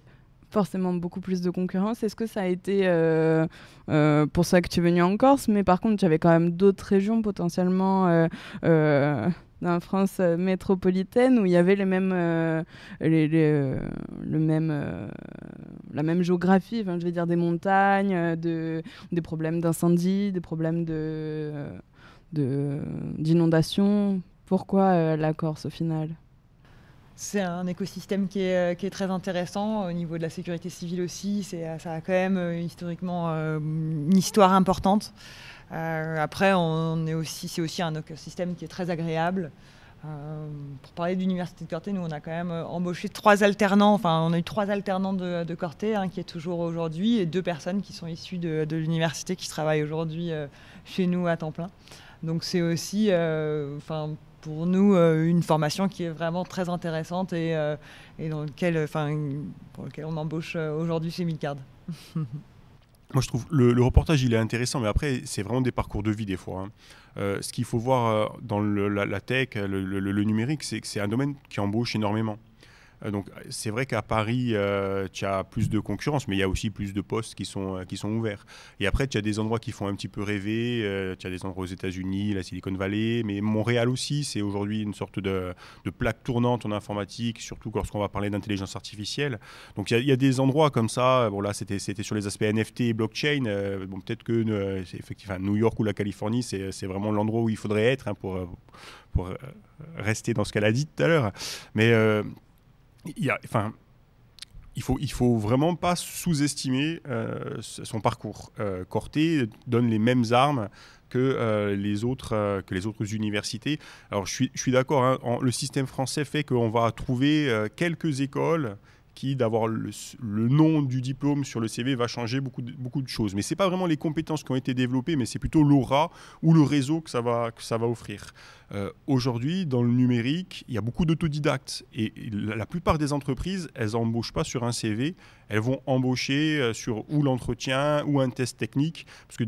forcément beaucoup plus de concurrence. Est-ce que ça a été pour ça que tu es venue en Corse, mais par contre, tu avais quand même d'autres régions potentiellement dans la France métropolitaine où il y avait les mêmes, la même géographie, je vais dire des montagnes, des problèmes d'incendie, des problèmes d'inondation. Pourquoi la Corse au final ? C'est un écosystème qui est très intéressant au niveau de la sécurité civile aussi. Ça a quand même historiquement une histoire importante. Après, c'est aussi un écosystème qui est très agréable. Pour parler de l'université de Corté, nous on a quand même embauché 3 alternants. Enfin, on a eu 3 alternants de Corté, qui est toujours aujourd'hui, et 2 personnes qui sont issues de l'université qui travaillent aujourd'hui chez nous à temps plein. Donc c'est aussi, pour nous, une formation qui est vraiment très intéressante et pour lequel on embauche aujourd'hui chez Milcard. Moi, je trouve le reportage, il est intéressant, mais après, c'est vraiment des parcours de vie des fois. Ce qu'il faut voir dans la tech, le numérique, c'est que c'est un domaine qui embauche énormément. Donc, c'est vrai qu'à Paris, tu as plus de concurrence, mais il y a aussi plus de postes qui sont ouverts. Et après, tu as des endroits qui font un petit peu rêver. Tu as des endroits aux États-Unis, la Silicon Valley, mais Montréal aussi, c'est aujourd'hui une sorte de plaque tournante en informatique, surtout lorsqu'on va parler d'intelligence artificielle. Donc, il y a des endroits comme ça. Bon, là, c'était sur les aspects NFT et blockchain. Peut-être que c'est effectivement New York ou la Californie, c'est vraiment l'endroit où il faudrait être pour rester dans ce qu'elle a dit tout à l'heure. Mais il faut vraiment pas sous-estimer son parcours. Corté donne les mêmes armes que les autres universités. Alors je suis d'accord, hein, le système français fait qu'on va trouver quelques écoles qui, d'avoir le nom du diplôme sur le CV, va changer beaucoup de choses. Mais ce n'est pas vraiment les compétences qui ont été développées, mais c'est plutôt l'aura ou le réseau que ça va offrir. Aujourd'hui, dans le numérique, il y a beaucoup d'autodidactes. Et la plupart des entreprises, elles n'embauchent pas sur un CV, elles vont embaucher sur ou l'entretien ou un test technique. Parce que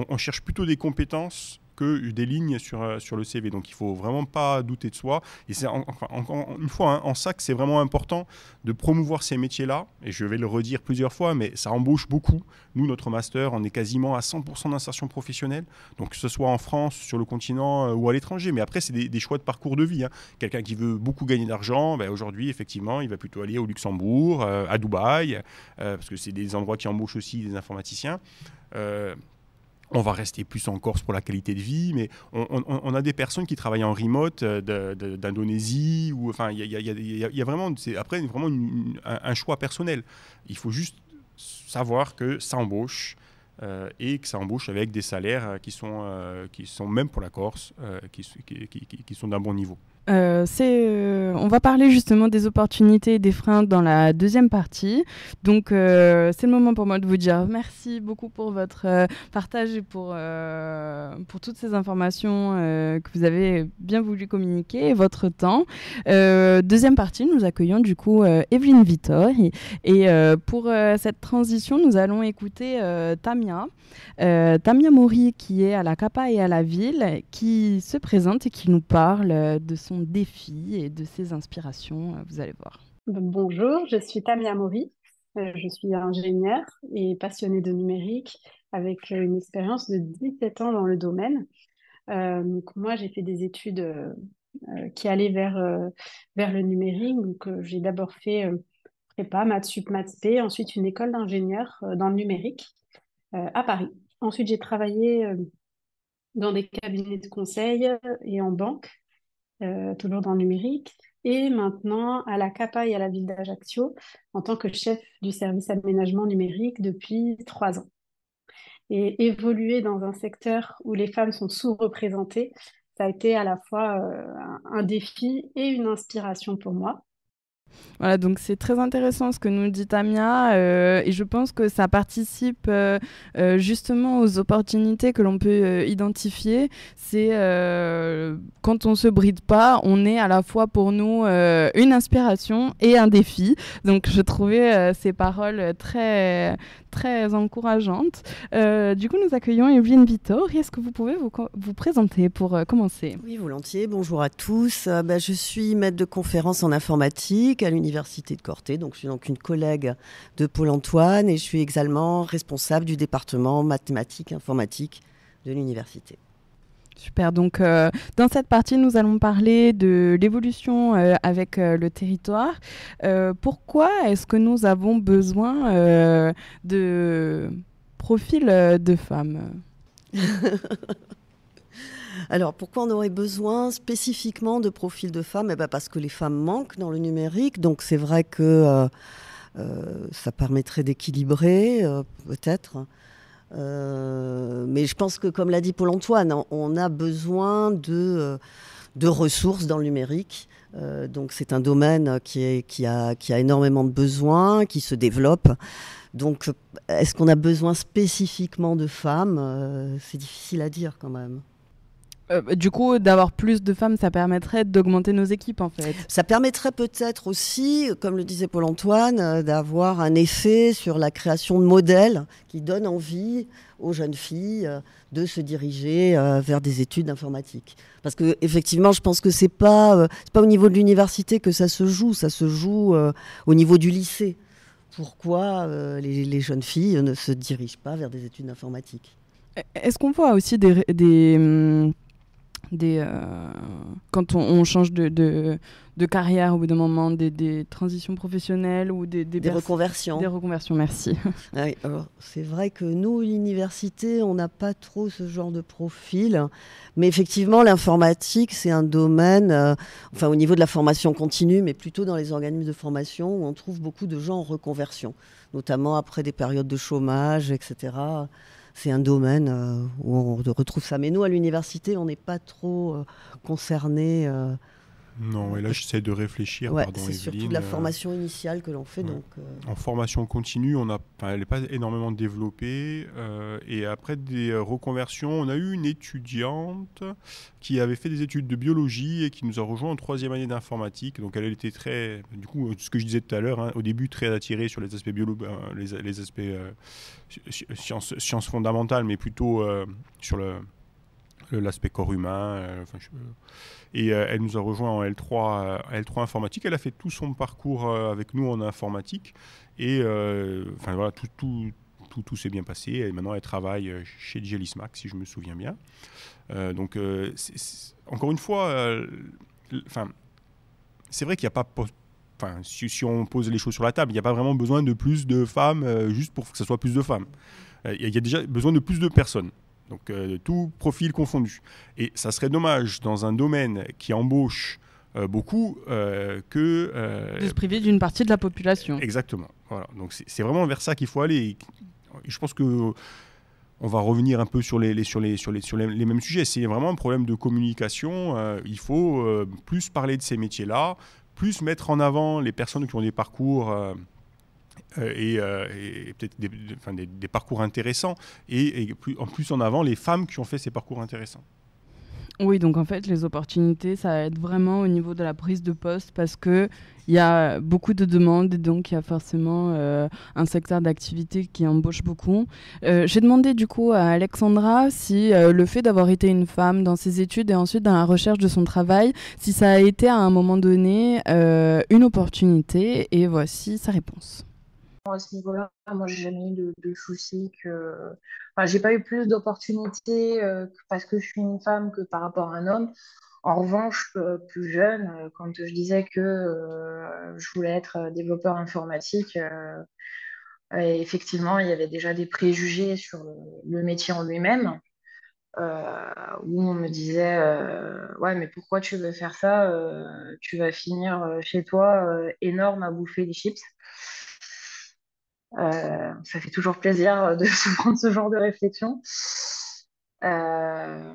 on cherche plutôt des compétences que des lignes sur le CV. Donc, il ne faut vraiment pas douter de soi. Et c'est encore une fois, en ça que c'est vraiment important de promouvoir ces métiers-là. Et je vais le redire plusieurs fois, mais ça embauche beaucoup. Nous, notre master, on est quasiment à 100% d'insertion professionnelle. Donc, que ce soit en France, sur le continent ou à l'étranger. Mais après, c'est des choix de parcours de vie. Hein. Quelqu'un qui veut beaucoup gagner d'argent, aujourd'hui, effectivement, il va plutôt aller au Luxembourg, à Dubaï, parce que c'est des endroits qui embauchent aussi des informaticiens. On va rester plus en Corse pour la qualité de vie, mais on a des personnes qui travaillent en remote d'Indonésie. Il y a vraiment, c'est après vraiment un choix personnel. Il faut juste savoir que ça embauche et que ça embauche avec des salaires qui sont même pour la Corse, qui sont d'un bon niveau. On va parler justement des opportunités et des freins dans la deuxième partie. Donc, c'est le moment pour moi de vous dire merci beaucoup pour votre partage et pour toutes ces informations que vous avez bien voulu communiquer et votre temps. Deuxième partie, nous accueillons du coup Evelyne Vittor. Et pour cette transition, nous allons écouter Tamia Mori, qui est à la CAPA et à la ville, qui se présente et qui nous parle de son défi et de ses inspirations. Vous allez voir. Bonjour, je suis Tamia Mori. Je suis ingénieure et passionnée de numérique avec une expérience de 17 ans dans le domaine. Donc moi, j'ai fait des études qui allaient vers le numérique. Donc j'ai d'abord fait prépa, maths sup, maths spé, ensuite une école d'ingénieur dans le numérique à Paris. Ensuite, j'ai travaillé dans des cabinets de conseil et en banque, toujours dans le numérique. Et maintenant, à la CAPA et à la ville d'Ajaccio, en tant que chef du service aménagement numérique depuis 3 ans. Et évoluer dans un secteur où les femmes sont sous-représentées, ça a été à la fois un défi et une inspiration pour moi. Voilà, donc c'est très intéressant ce que nous dit Tamia et je pense que ça participe justement aux opportunités que l'on peut identifier. C'est quand on se bride pas, on est à la fois pour nous une inspiration et un défi. Donc je trouvais ces paroles très encourageantes. Du coup, nous accueillons Evelyne Vittori. Est-ce que vous pouvez vous présenter pour commencer? Oui, volontiers. Bonjour à tous. Je suis maître de conférences en informatique à l'Université de Corté. Donc, je suis donc une collègue de Pôle Antoine et je suis également responsable du département mathématiques informatique de l'université. Super, donc dans cette partie, nous allons parler de l'évolution avec le territoire. Pourquoi est-ce que nous avons besoin de profils de femmes? Alors, pourquoi on aurait besoin spécifiquement de profils de femmes? Parce que les femmes manquent dans le numérique. Donc, c'est vrai que ça permettrait d'équilibrer, peut-être. Mais je pense que, comme l'a dit Pôle Antoine, on a besoin de ressources dans le numérique. Donc, c'est un domaine qui a énormément de besoins, qui se développe. Donc, est-ce qu'on a besoin spécifiquement de femmes? C'est difficile à dire quand même. Du coup, d'avoir plus de femmes, ça permettrait d'augmenter nos équipes, en fait. Ça permettrait peut-être aussi, comme le disait Pôle Antoine, d'avoir un effet sur la création de modèles qui donnent envie aux jeunes filles de se diriger vers des études d'informatique. Parce que effectivement, je pense que c'est pas au niveau de l'université que ça se joue au niveau du lycée. Pourquoi les jeunes filles ne se dirigent pas vers des études d'informatique? Est-ce qu'on voit aussi quand on change de carrière au bout d'un moment, des transitions professionnelles ou des reconversions. Des reconversions, merci. Oui, alors, c'est vrai que nous, l'université, on n'a pas trop ce genre de profil. Mais effectivement, l'informatique, c'est un domaine, au niveau de la formation continue, mais plutôt dans les organismes de formation, où on trouve beaucoup de gens en reconversion, notamment après des périodes de chômage, etc. C'est un domaine où on retrouve ça. Mais nous, à l'université, on n'est pas trop concernés. Non, et là, j'essaie de réfléchir. Ouais, pardon, c'est Evelyne, surtout de la formation initiale que l'on fait. ouais. Donc, En formation continue, elle n'est pas énormément développée. Et après des reconversions, on a eu une étudiante qui avait fait des études de biologie et qui nous a rejoint en 3e année d'informatique. Donc, elle était très, du coup, ce que je disais tout à l'heure, au début, très attirée sur les aspects les aspects sciences fondamentales, mais plutôt sur l'aspect corps humain. Et elle nous a rejoint en L3 informatique. Elle a fait tout son parcours avec nous en informatique. Et voilà, tout s'est bien passé. Et maintenant, elle travaille chez Gelismac, si je me souviens bien. Donc, encore une fois, c'est vrai qu'il n'y a pas... si on pose les choses sur la table, il n'y a pas vraiment besoin de plus de femmes juste pour que ce soit plus de femmes. Il y a déjà besoin de plus de personnes. Donc, tout profil confondu. Et ça serait dommage, dans un domaine qui embauche beaucoup, de se priver d'une partie de la population. Exactement. Voilà. Donc, c'est vraiment vers ça qu'il faut aller. Et je pense que on va revenir un peu sur les mêmes sujets. C'est vraiment un problème de communication. Il faut plus parler de ces métiers-là, plus mettre en avant les personnes qui ont des parcours... et peut-être des parcours intéressants et plus en avant les femmes qui ont fait ces parcours intéressants. Oui, donc en fait, les opportunités, ça aide vraiment au niveau de la prise de poste parce qu'il y a beaucoup de demandes et donc il y a forcément un secteur d'activité qui embauche beaucoup. J'ai demandé du coup à Alexandra si le fait d'avoir été une femme dans ses études et ensuite dans la recherche de son travail, si ça a été à un moment donné une opportunité, et voici sa réponse. À ce niveau-là, moi, j'ai jamais eu de soucis j'ai pas eu plus d'opportunités parce que je suis une femme que par rapport à un homme. En revanche, plus jeune, quand je disais que je voulais être développeur informatique, et effectivement, il y avait déjà des préjugés sur le métier en lui-même, où on me disait ouais, mais pourquoi tu veux faire ça? Tu vas finir chez toi énorme à bouffer des chips. Ça fait toujours plaisir de se prendre ce genre de réflexion. Euh,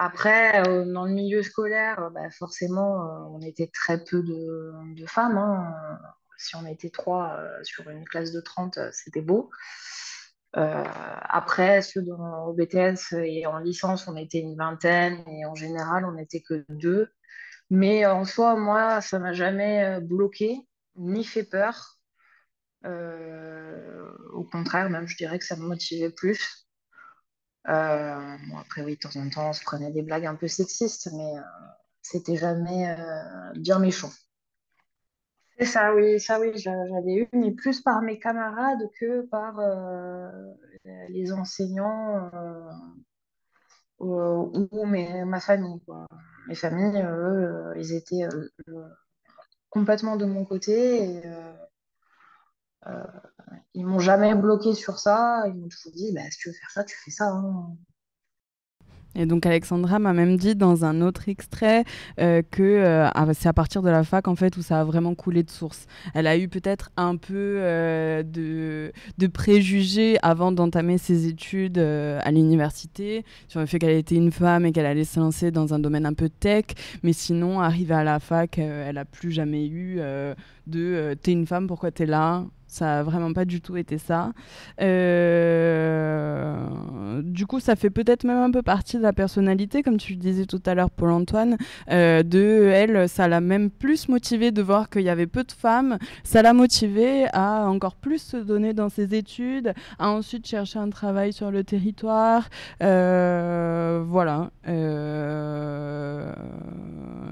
Après, dans le milieu scolaire, bah, forcément, on était très peu de femmes, hein. Si on était trois sur une classe de 30, c'était beau. Après, ceux au BTS et en licence, on était une vingtaine et en général, on n'était que deux. Mais en soi, moi, ça m'a jamais bloqué ni fait peur. Au contraire, même, je dirais que ça me motivait plus. Bon, après, oui, de temps en temps, on se prenait des blagues un peu sexistes, mais c'était jamais bien méchant. C'est ça, oui, j'avais eu, mais plus par mes camarades que par les enseignants ou ma famille, quoi. Mes familles, eux, ils étaient complètement de mon côté et euh, ils m'ont jamais bloqué sur ça. Ils m'ont toujours dit, bah, si tu veux faire ça, tu fais ça, hein. Et donc Alexandra m'a même dit dans un autre extrait que c'est à partir de la fac en fait où ça a vraiment coulé de source. Elle a eu peut-être un peu de préjugés avant d'entamer ses études à l'université sur le fait qu'elle était une femme et qu'elle allait se lancer dans un domaine un peu tech, mais sinon arrivée à la fac, elle a plus jamais eu t'es une femme, pourquoi t'es là? Ça a vraiment pas du tout été ça. Du coup, ça fait peut-être même un peu partie de la personnalité, comme tu le disais tout à l'heure, Paul-Antoine. Elle, ça l'a même plus motivée de voir qu'il y avait peu de femmes. Ça l'a motivée à encore plus se donner dans ses études, à ensuite chercher un travail sur le territoire. Voilà.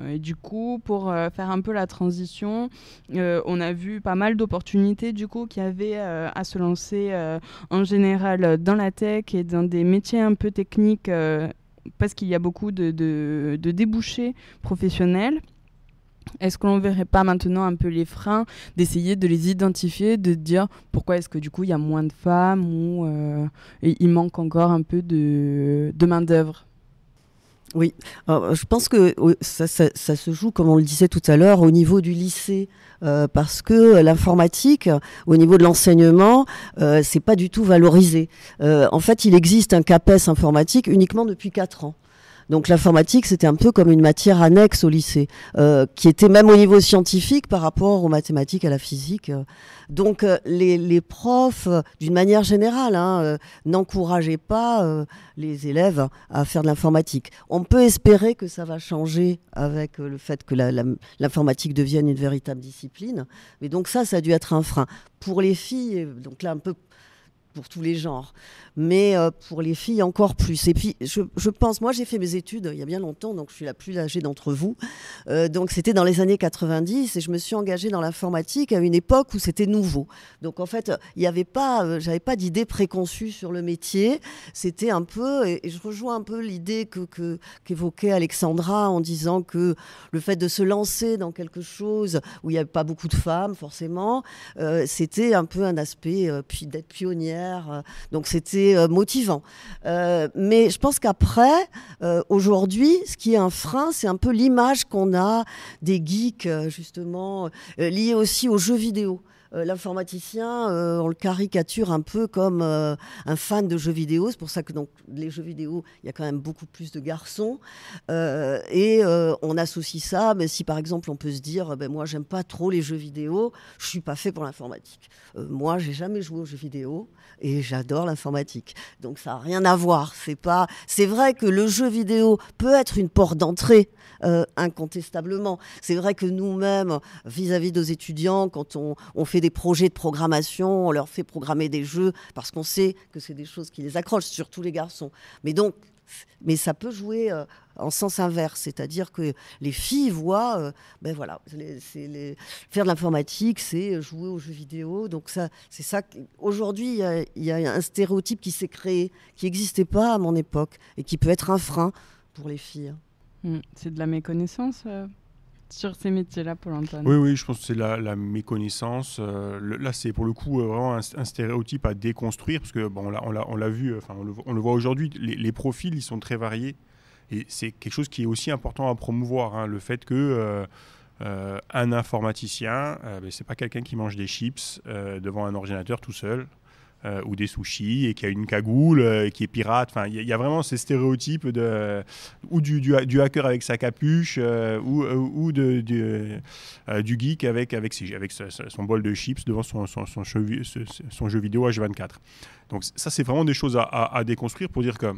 Et du coup, pour faire un peu la transition, on a vu pas mal d'opportunités du coup qu'il y avait à se lancer en général dans la tech et dans des métiers un peu techniques parce qu'il y a beaucoup de débouchés professionnels. Est-ce qu'on ne verrait pas maintenant un peu les freins, d'essayer de les identifier, de dire pourquoi est-ce que du coup il y a moins de femmes ou il manque encore un peu de main-d'œuvre? Oui, alors, je pense que ça se joue, comme on le disait tout à l'heure, au niveau du lycée, parce que l'informatique, au niveau de l'enseignement, c'est pas du tout valorisé. En fait, il existe un CAPES informatique uniquement depuis 4 ans. Donc l'informatique, c'était un peu comme une matière annexe au lycée, qui était même au niveau scientifique par rapport aux mathématiques, à la physique. Donc les profs, d'une manière générale, n'encourageaient pas les élèves à faire de l'informatique. On peut espérer que ça va changer avec le fait que l'informatique devienne une véritable discipline. Mais donc ça a dû être un frein. Pour les filles, donc là un peu pour tous les genres, mais pour les filles encore plus. Et puis je pense, moi j'ai fait mes études il y a bien longtemps, donc je suis la plus âgée d'entre vous, donc c'était dans les années 90 et je me suis engagée dans l'informatique à une époque où c'était nouveau. Donc en fait il n'y avait pas, j'avais pas d'idée préconçue sur le métier, c'était un peu, et je rejoins un peu l'idée qu'évoquait Alexandra en disant que le fait de se lancer dans quelque chose où il n'y avait pas beaucoup de femmes forcément, c'était un peu un aspect puis d'être pionnière. Donc c'était motivant. Mais je pense qu'après, aujourd'hui, ce qui est un frein, c'est un peu l'image qu'on a des geeks, justement, liés aussi aux jeux vidéo. L'informaticien, on le caricature un peu comme un fan de jeux vidéo. C'est pour ça que donc, les jeux vidéo, il y a quand même beaucoup plus de garçons. Et on associe ça, mais si par exemple on peut se dire, moi j'aime pas trop les jeux vidéo, je suis pas fait pour l'informatique. Moi j'ai jamais joué aux jeux vidéo et j'adore l'informatique. Donc ça n'a rien à voir. C'est vrai que le jeu vidéo peut être une porte d'entrée, incontestablement. C'est vrai que nous-mêmes, vis-à-vis de nos étudiants, quand on fait des projets de programmation, on leur fait programmer des jeux parce qu'on sait que c'est des choses qui les accrochent, surtout les garçons. Mais ça peut jouer en sens inverse, c'est-à-dire que les filles voient, faire de l'informatique, c'est jouer aux jeux vidéo. Donc ça, c'est ça. Aujourd'hui, il y a un stéréotype qui s'est créé, qui n'existait pas à mon époque et qui peut être un frein pour les filles. C'est de la méconnaissance sur ces métiers-là, Paul-Antoine. Oui, je pense que c'est la méconnaissance. Là, c'est pour le coup vraiment un stéréotype à déconstruire, parce que bon, on l'a vu, on le voit aujourd'hui, les profils, ils sont très variés. Et c'est quelque chose qui est aussi important à promouvoir, hein, le fait que un informaticien, c'est pas quelqu'un qui mange des chips devant un ordinateur tout seul. Ou des sushis, et qui a une cagoule, qui est pirate. Enfin, il y a vraiment ces stéréotypes ou du hacker avec sa capuche, ou du geek avec son bol de chips devant son jeu vidéo H24. Donc ça, c'est vraiment des choses à déconstruire pour dire que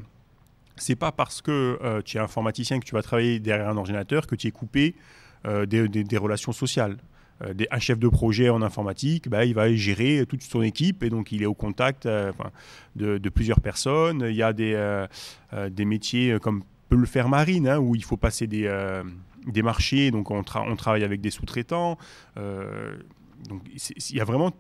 c'est pas parce que tu es informaticien que tu vas travailler derrière un ordinateur que tu es coupé des relations sociales. Un chef de projet en informatique, il va gérer toute son équipe, et donc il est au contact de plusieurs personnes. Il y a des métiers comme peut le faire Marine, hein, où il faut passer des marchés, donc on travaille avec des sous-traitants. Donc il y a vraiment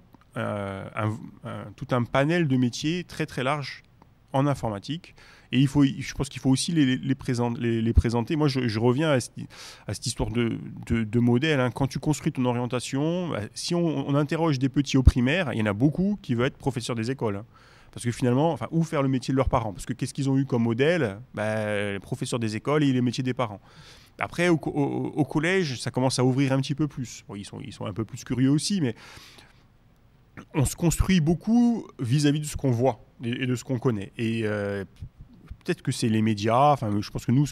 tout un panel de métiers très très large en informatique. Et je pense qu'il faut aussi les présenter. Moi, je reviens à cette histoire de modèle. Hein. Quand tu construis ton orientation, si on interroge des petits au primaire, il y en a beaucoup qui veulent être professeurs des écoles. Hein. Parce que finalement, ou faire le métier de leurs parents. Parce que qu'est-ce qu'ils ont eu comme modèle ? Les professeurs des écoles et les métiers des parents. Après, au collège, ça commence à ouvrir un petit peu plus. Bon, ils sont un peu plus curieux aussi, mais on se construit beaucoup vis-à-vis de ce qu'on voit et de ce qu'on connaît. Et peut-être que c'est les médias. Je pense que nous,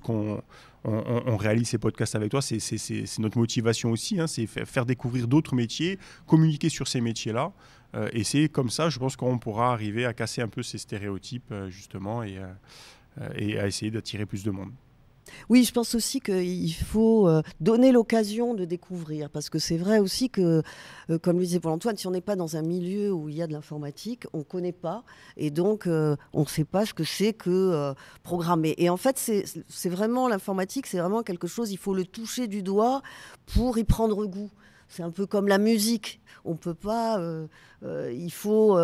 on réalise ces podcasts avec toi, c'est notre motivation aussi. Hein, c'est faire découvrir d'autres métiers, communiquer sur ces métiers-là. Et c'est comme ça, je pense qu'on pourra arriver à casser un peu ces stéréotypes, justement, et à essayer d'attirer plus de monde. Oui, je pense aussi qu'il faut donner l'occasion de découvrir, parce que c'est vrai aussi que, comme le disait Paul-Antoine, si on n'est pas dans un milieu où il y a de l'informatique, on ne connaît pas, et donc on ne sait pas ce que c'est que programmer. Et en fait, c'est vraiment l'informatique, c'est vraiment quelque chose, il faut le toucher du doigt pour y prendre goût. C'est un peu comme la musique. On peut pas. Il faut.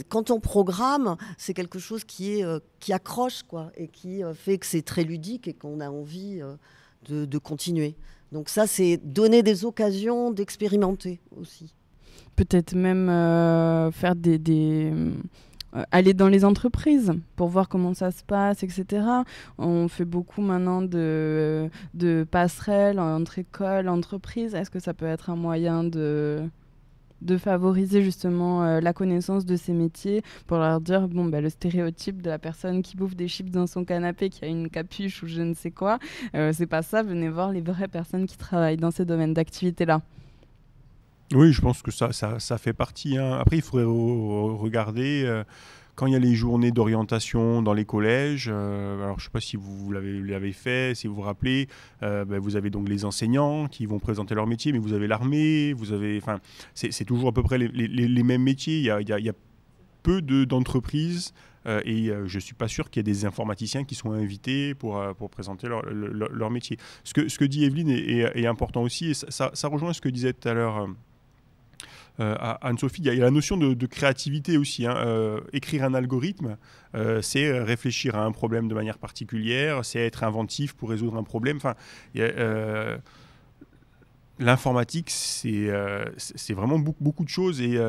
Quand on programme, c'est quelque chose qui accroche, quoi, et qui fait que c'est très ludique et qu'on a envie de continuer. Donc ça, c'est donner des occasions d'expérimenter aussi. Peut-être même faire aller dans les entreprises pour voir comment ça se passe, etc. On fait beaucoup maintenant de passerelles entre écoles, entreprises. Est-ce que ça peut être un moyen de favoriser justement la connaissance de ces métiers pour leur dire, le stéréotype de la personne qui bouffe des chips dans son canapé, qui a une capuche ou je ne sais quoi, c'est pas ça. Venez voir les vraies personnes qui travaillent dans ces domaines d'activité-là. Oui, je pense que ça fait partie. Hein. Après, il faudrait regarder quand il y a les journées d'orientation dans les collèges. Alors, je ne sais pas si vous l'avez fait, si vous vous rappelez. Vous avez donc les enseignants qui vont présenter leur métier, mais vous avez l'armée, c'est toujours à peu près les mêmes métiers. Il y a peu d'entreprises et je ne suis pas sûr qu'il y ait des informaticiens qui sont invités pour présenter leur métier. Ce que dit Evelyne est important aussi, et ça rejoint ce que disait tout à l'heure Anne-Sophie. Il y a la notion de créativité aussi. Hein. Écrire un algorithme, c'est réfléchir à un problème de manière particulière, c'est être inventif pour résoudre un problème. L'informatique, c'est vraiment beaucoup de choses, et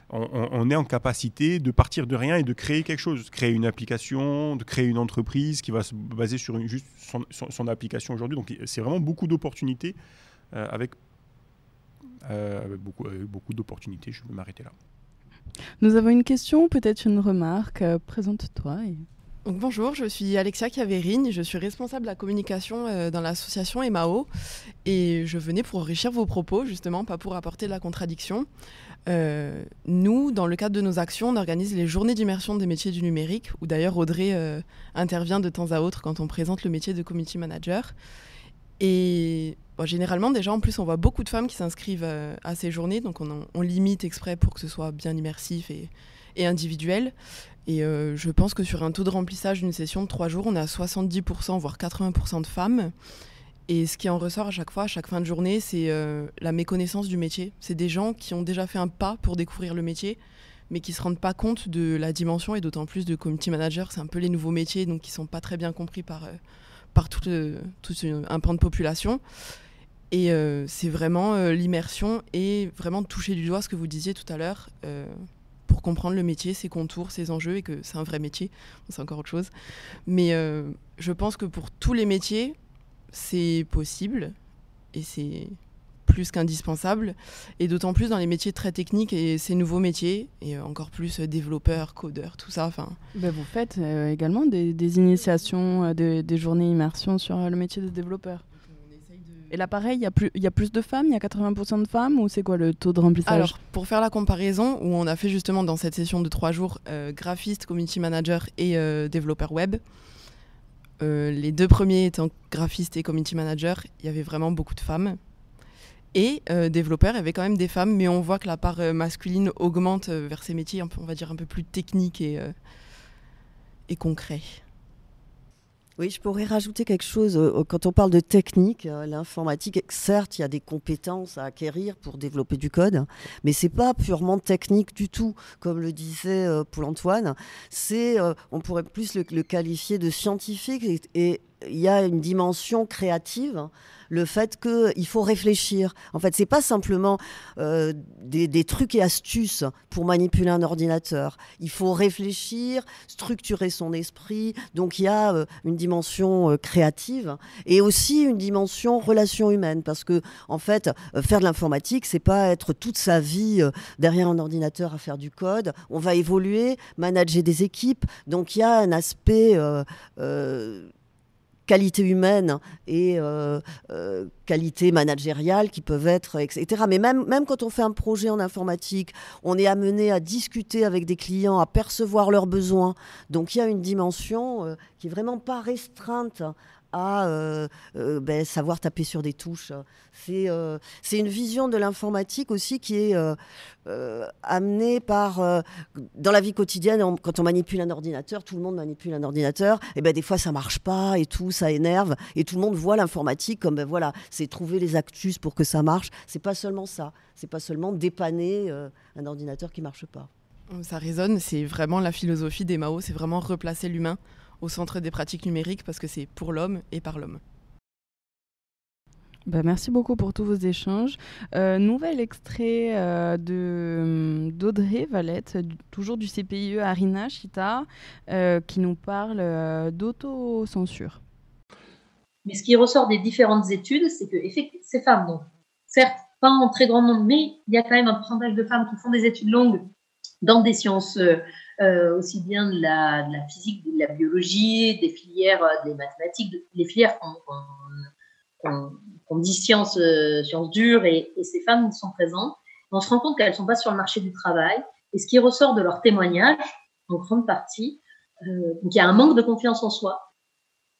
on est en capacité de partir de rien et de créer quelque chose, de créer une application, de créer une entreprise qui va se baser sur juste son application aujourd'hui. Donc c'est vraiment beaucoup d'opportunités avec beaucoup d'opportunités. Je vais m'arrêter là. Nous avons une question, peut-être une remarque. Présente-toi. Donc, bonjour, je suis Alexia Chiaverine, je suis responsable de la communication dans l'association EMAO, et je venais pour enrichir vos propos, justement, pas pour apporter de la contradiction. Nous, dans le cadre de nos actions, on organise les journées d'immersion des métiers du numérique, où d'ailleurs Audrey intervient de temps à autre quand on présente le métier de community manager. Et généralement, déjà, en plus, on voit beaucoup de femmes qui s'inscrivent à ces journées, donc on limite exprès pour que ce soit bien immersif et individuel. Et je pense que sur un taux de remplissage d'une session de 3 jours, on est à 70%, voire 80% de femmes. Et ce qui en ressort à chaque fin de journée, c'est la méconnaissance du métier. C'est des gens qui ont déjà fait un pas pour découvrir le métier, mais qui ne se rendent pas compte de la dimension, et d'autant plus de community manager. C'est un peu les nouveaux métiers, donc qui ne sont pas très bien compris par par tout un pan de population. Et c'est vraiment l'immersion et vraiment toucher du doigt ce que vous disiez tout à l'heure pour comprendre le métier, ses contours, ses enjeux, et que c'est un vrai métier. C'est encore autre chose. Mais je pense que pour tous les métiers, c'est possible et c'est plus qu'indispensable. Et d'autant plus dans les métiers très techniques et ces nouveaux métiers, et encore plus développeurs, codeurs, tout ça. Vous faites également des initiations, des journées immersion sur le métier de développeur. Et là, pareil, il y a plus de femmes, il y a 80% de femmes, ou c'est quoi le taux de remplissage? Alors, pour faire la comparaison, où on a fait justement dans cette session de 3 jours graphiste, community manager et développeur web, les 2 premiers étant graphiste et community manager, il y avait vraiment beaucoup de femmes. Et développeurs, il y avait quand même des femmes, mais on voit que la part masculine augmente vers ces métiers, on va dire un peu plus techniques et concrets. Oui, je pourrais rajouter quelque chose. Quand on parle de technique, l'informatique, certes, il y a des compétences à acquérir pour développer du code, mais c'est pas purement technique du tout, comme le disait Paul-Antoine. On pourrait plus le qualifier de scientifique, et il y a une dimension créative. Le fait qu'il faut réfléchir. En fait, c'est pas simplement des trucs et astuces pour manipuler un ordinateur. Il faut réfléchir, structurer son esprit. Donc, il y a une dimension créative et aussi une dimension relation humaine. Parce que, en fait, faire de l'informatique, c'est pas être toute sa vie derrière un ordinateur à faire du code. On va évoluer, manager des équipes. Donc, il y a un aspect qualité humaine et qualité managériale qui peuvent être, etc. Mais même quand on fait un projet en informatique, on est amené à discuter avec des clients, à percevoir leurs besoins. Donc il y a une dimension qui est vraiment pas restreinte à savoir taper sur des touches. C'est une vision de l'informatique aussi qui est amenée par... dans la vie quotidienne, quand on manipule un ordinateur, tout le monde manipule un ordinateur, et des fois ça marche pas et tout, ça énerve, et tout le monde voit l'informatique comme c'est trouver les astuces pour que ça marche. C'est pas seulement ça, c'est pas seulement dépanner un ordinateur qui marche pas. Ça résonne, c'est vraiment la philosophie des Mao, c'est vraiment replacer l'humain au centre des pratiques numériques parce que c'est pour l'homme et par l'homme. Merci beaucoup pour tous vos échanges. Nouvel extrait d'Audrey Valette, toujours du CPIE Arina Chita, qui nous parle d'autocensure. Mais ce qui ressort des différentes études, c'est que ces femmes, donc, certes, pas en très grand nombre, mais il y a quand même un pourcentage de femmes qui font des études longues dans des sciences aussi bien de la physique, de la biologie, des filières, des mathématiques, les filières qu'on dit sciences dures, et ces femmes sont présentes. On se rend compte qu'elles ne sont pas sur le marché du travail. Et ce qui ressort de leur témoignage, en grande partie, donc il y a un manque de confiance en soi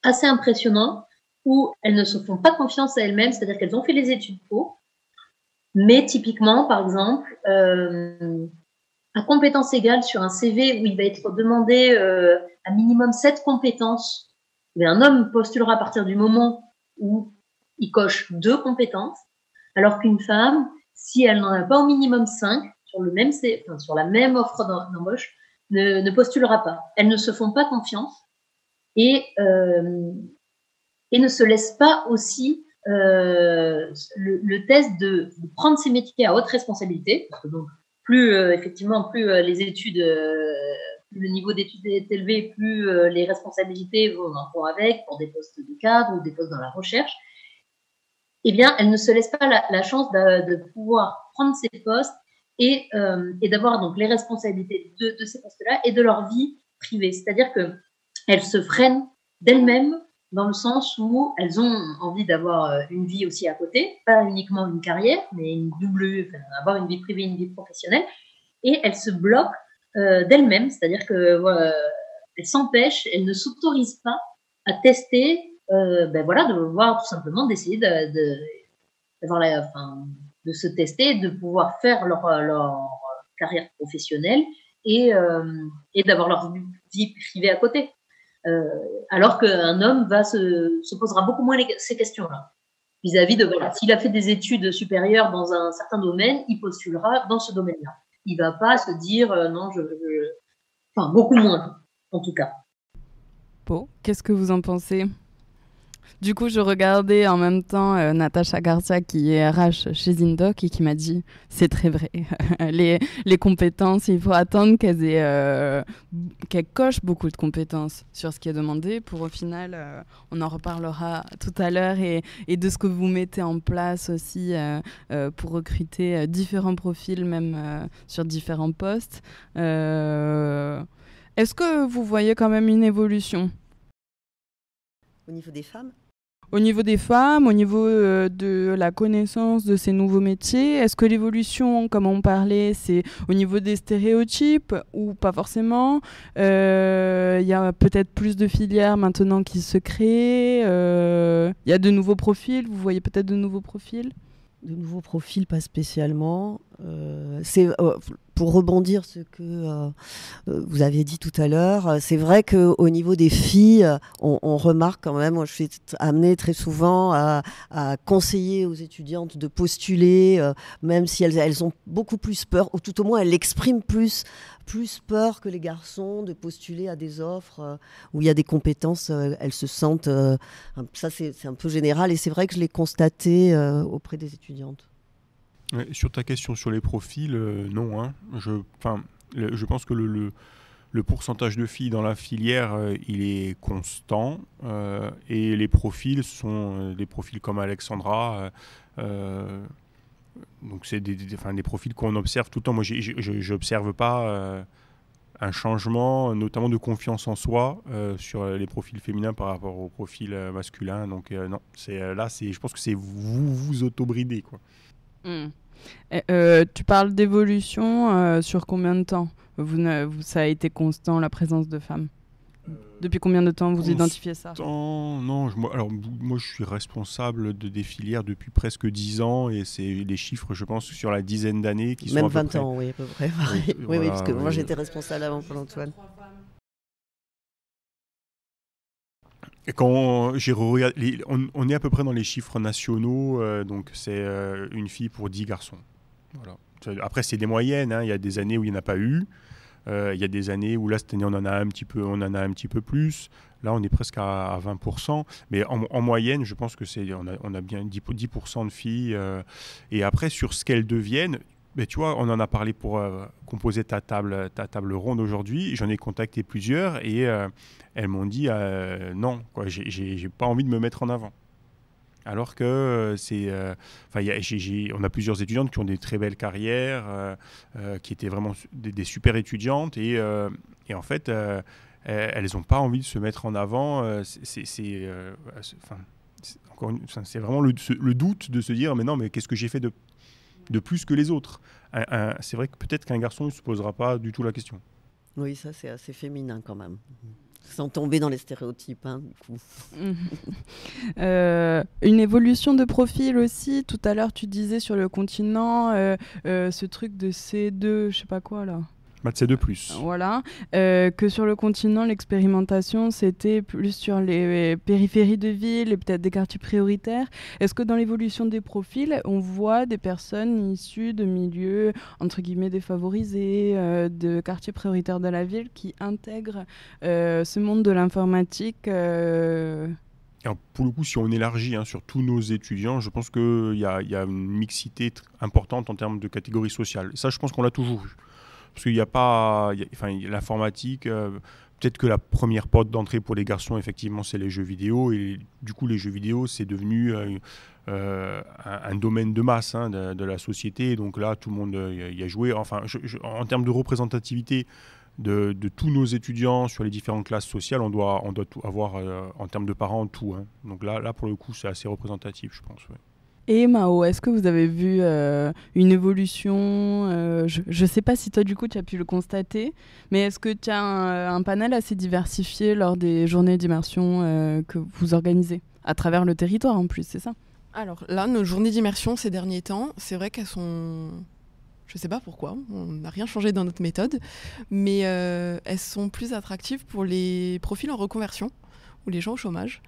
assez impressionnant, où elles ne se font pas confiance à elles-mêmes, c'est-à-dire qu'elles ont fait les études pour, mais typiquement, par exemple, à compétences égales sur un CV où il va être demandé à minimum 7 compétences, mais un homme postulera à partir du moment où il coche 2 compétences, alors qu'une femme, si elle n'en a pas au minimum 5 sur la même offre d'embauche, ne postulera pas. Elles ne se font pas confiance et ne se laissent pas aussi le test de prendre ces métiers à haute responsabilité, parce que donc plus les études, plus le niveau d'études est élevé, plus les responsabilités vont avec pour des postes de cadre ou des postes dans la recherche. Eh bien, elles ne se laissent pas la chance de pouvoir prendre ces postes et d'avoir donc les responsabilités de ces postes-là et de leur vie privée. C'est-à-dire que elles se freinent d'elles-mêmes dans le sens où elles ont envie d'avoir une vie aussi à côté, pas uniquement une carrière, mais avoir une vie privée, une vie professionnelle, et elles se bloquent d'elles-mêmes, c'est-à-dire que elles s'empêchent, elles ne s'autorisent pas à tester, de voir tout simplement, d'essayer de se tester, de pouvoir faire leur carrière professionnelle et d'avoir leur vie privée à côté. Alors qu'un homme se posera beaucoup moins ces questions-là. Vis-à-vis de, s'il a fait des études supérieures dans un certain domaine, il postulera dans ce domaine-là. Il va pas se dire, non, beaucoup moins, en tout cas. Bon, qu'est-ce que vous en pensez ? Du coup, je regardais en même temps Natacha Garcia qui est RH chez Zindoc et qui m'a dit c'est très vrai. les compétences, il faut attendre qu'elles cochent beaucoup de compétences sur ce qui est demandé pour au final, on en reparlera tout à l'heure et de ce que vous mettez en place aussi pour recruter différents profils même sur différents postes. Est-ce que vous voyez quand même une évolution Au niveau des femmes? Au niveau des femmes, au niveau de la connaissance de ces nouveaux métiers, est-ce que l'évolution, comme on parlait, c'est au niveau des stéréotypes ou pas forcément? Il y a peut-être plus de filières maintenant qui se créent. Il y a de nouveaux profils. Vous voyez peut-être de nouveaux profils? De nouveaux profils, pas spécialement. Pour rebondir ce que vous aviez dit tout à l'heure, c'est vrai qu'au niveau des filles, on remarque quand même, moi je suis amenée très souvent à conseiller aux étudiantes de postuler, même si elles ont beaucoup plus peur, ou tout au moins elles expriment plus peur que les garçons de postuler à des offres où il y a des compétences, elles se sentent... ça c'est un peu général et c'est vrai que je l'ai constaté auprès des étudiantes. Sur ta question sur les profils, non. Hein. Je pense que le pourcentage de filles dans la filière, il est constant. Et les profils sont des profils comme Alexandra. Donc c'est des profils qu'on observe tout le temps. Moi, je n'observe pas un changement, notamment de confiance en soi, sur les profils féminins par rapport aux profils masculins. Donc non, je pense que c'est vous auto-bridez, quoi. Tu parles d'évolution sur combien de temps ça a été constant, la présence de femmes? Depuis combien de temps vous identifiez ça? Non, moi je suis responsable des filières depuis presque 10 ans et c'est les chiffres, je pense, sur la dizaine d'années qui même sont à 20 peu près. Ans, oui, à peu près. Oui, parce que moi j'étais responsable avant Paul-Antoine. Et quand j'ai regardé, on est à peu près dans les chiffres nationaux, donc c'est une fille pour 10 garçons. Voilà. Après, c'est des moyennes, hein. Il y a des années où il n'y en a pas eu. Il y a des années où là, cette année, on en a un petit peu plus. Là, on est presque à 20%. Mais en moyenne, je pense que on a bien 10% de filles. Et après, sur ce qu'elles deviennent, mais tu vois, on en a parlé pour composer ta table ronde aujourd'hui. J'en ai contacté plusieurs et elles m'ont dit non, quoi, j'ai pas envie de me mettre en avant. Alors que on a plusieurs étudiantes qui ont des très belles carrières, qui étaient vraiment des super étudiantes et en fait, elles n'ont pas envie de se mettre en avant. C'est vraiment le doute de se dire mais non, mais qu'est-ce que j'ai fait de plus que les autres. C'est vrai que peut-être qu'un garçon ne se posera pas du tout la question. Oui, ça c'est assez féminin quand même. Sans tomber dans les stéréotypes, hein, du coup. Une évolution de profil aussi. Tout à l'heure, tu disais sur le continent, ce truc de C2, je sais pas quoi là. Maths C2+. Voilà. Que sur le continent, l'expérimentation, c'était plus sur les périphéries de villes et peut-être des quartiers prioritaires. Est-ce que dans l'évolution des profils, on voit des personnes issues de milieux, entre guillemets, défavorisés, de quartiers prioritaires de la ville qui intègrent ce monde de l'informatique Alors, pour le coup, si on élargit sur tous nos étudiants, je pense qu'il y a une mixité importante en termes de catégorie sociale. Ça, je pense qu'on l'a toujours eu. Parce qu'il n'y a pas... l'informatique, peut-être que la première porte d'entrée pour les garçons, effectivement, c'est les jeux vidéo. Et du coup, les jeux vidéo, c'est devenu un domaine de masse de la société. Donc là, tout le monde y a joué. Enfin, en termes de représentativité de tous nos étudiants sur les différentes classes sociales, on doit tout avoir, en termes de parents, tout. Hein. Donc là, pour le coup, c'est assez représentatif, je pense. Ouais. Et Mao, est-ce que vous avez vu une évolution je ne sais pas si toi, du coup, tu as pu le constater, mais est-ce que tu as un panel assez diversifié lors des journées d'immersion que vous organisez à travers le territoire en plus, c'est ça? Alors là, nos journées d'immersion ces derniers temps, c'est vrai qu'elles sont... Je ne sais pas pourquoi, on n'a rien changé dans notre méthode, mais elles sont plus attractives pour les profils en reconversion ou les gens au chômage.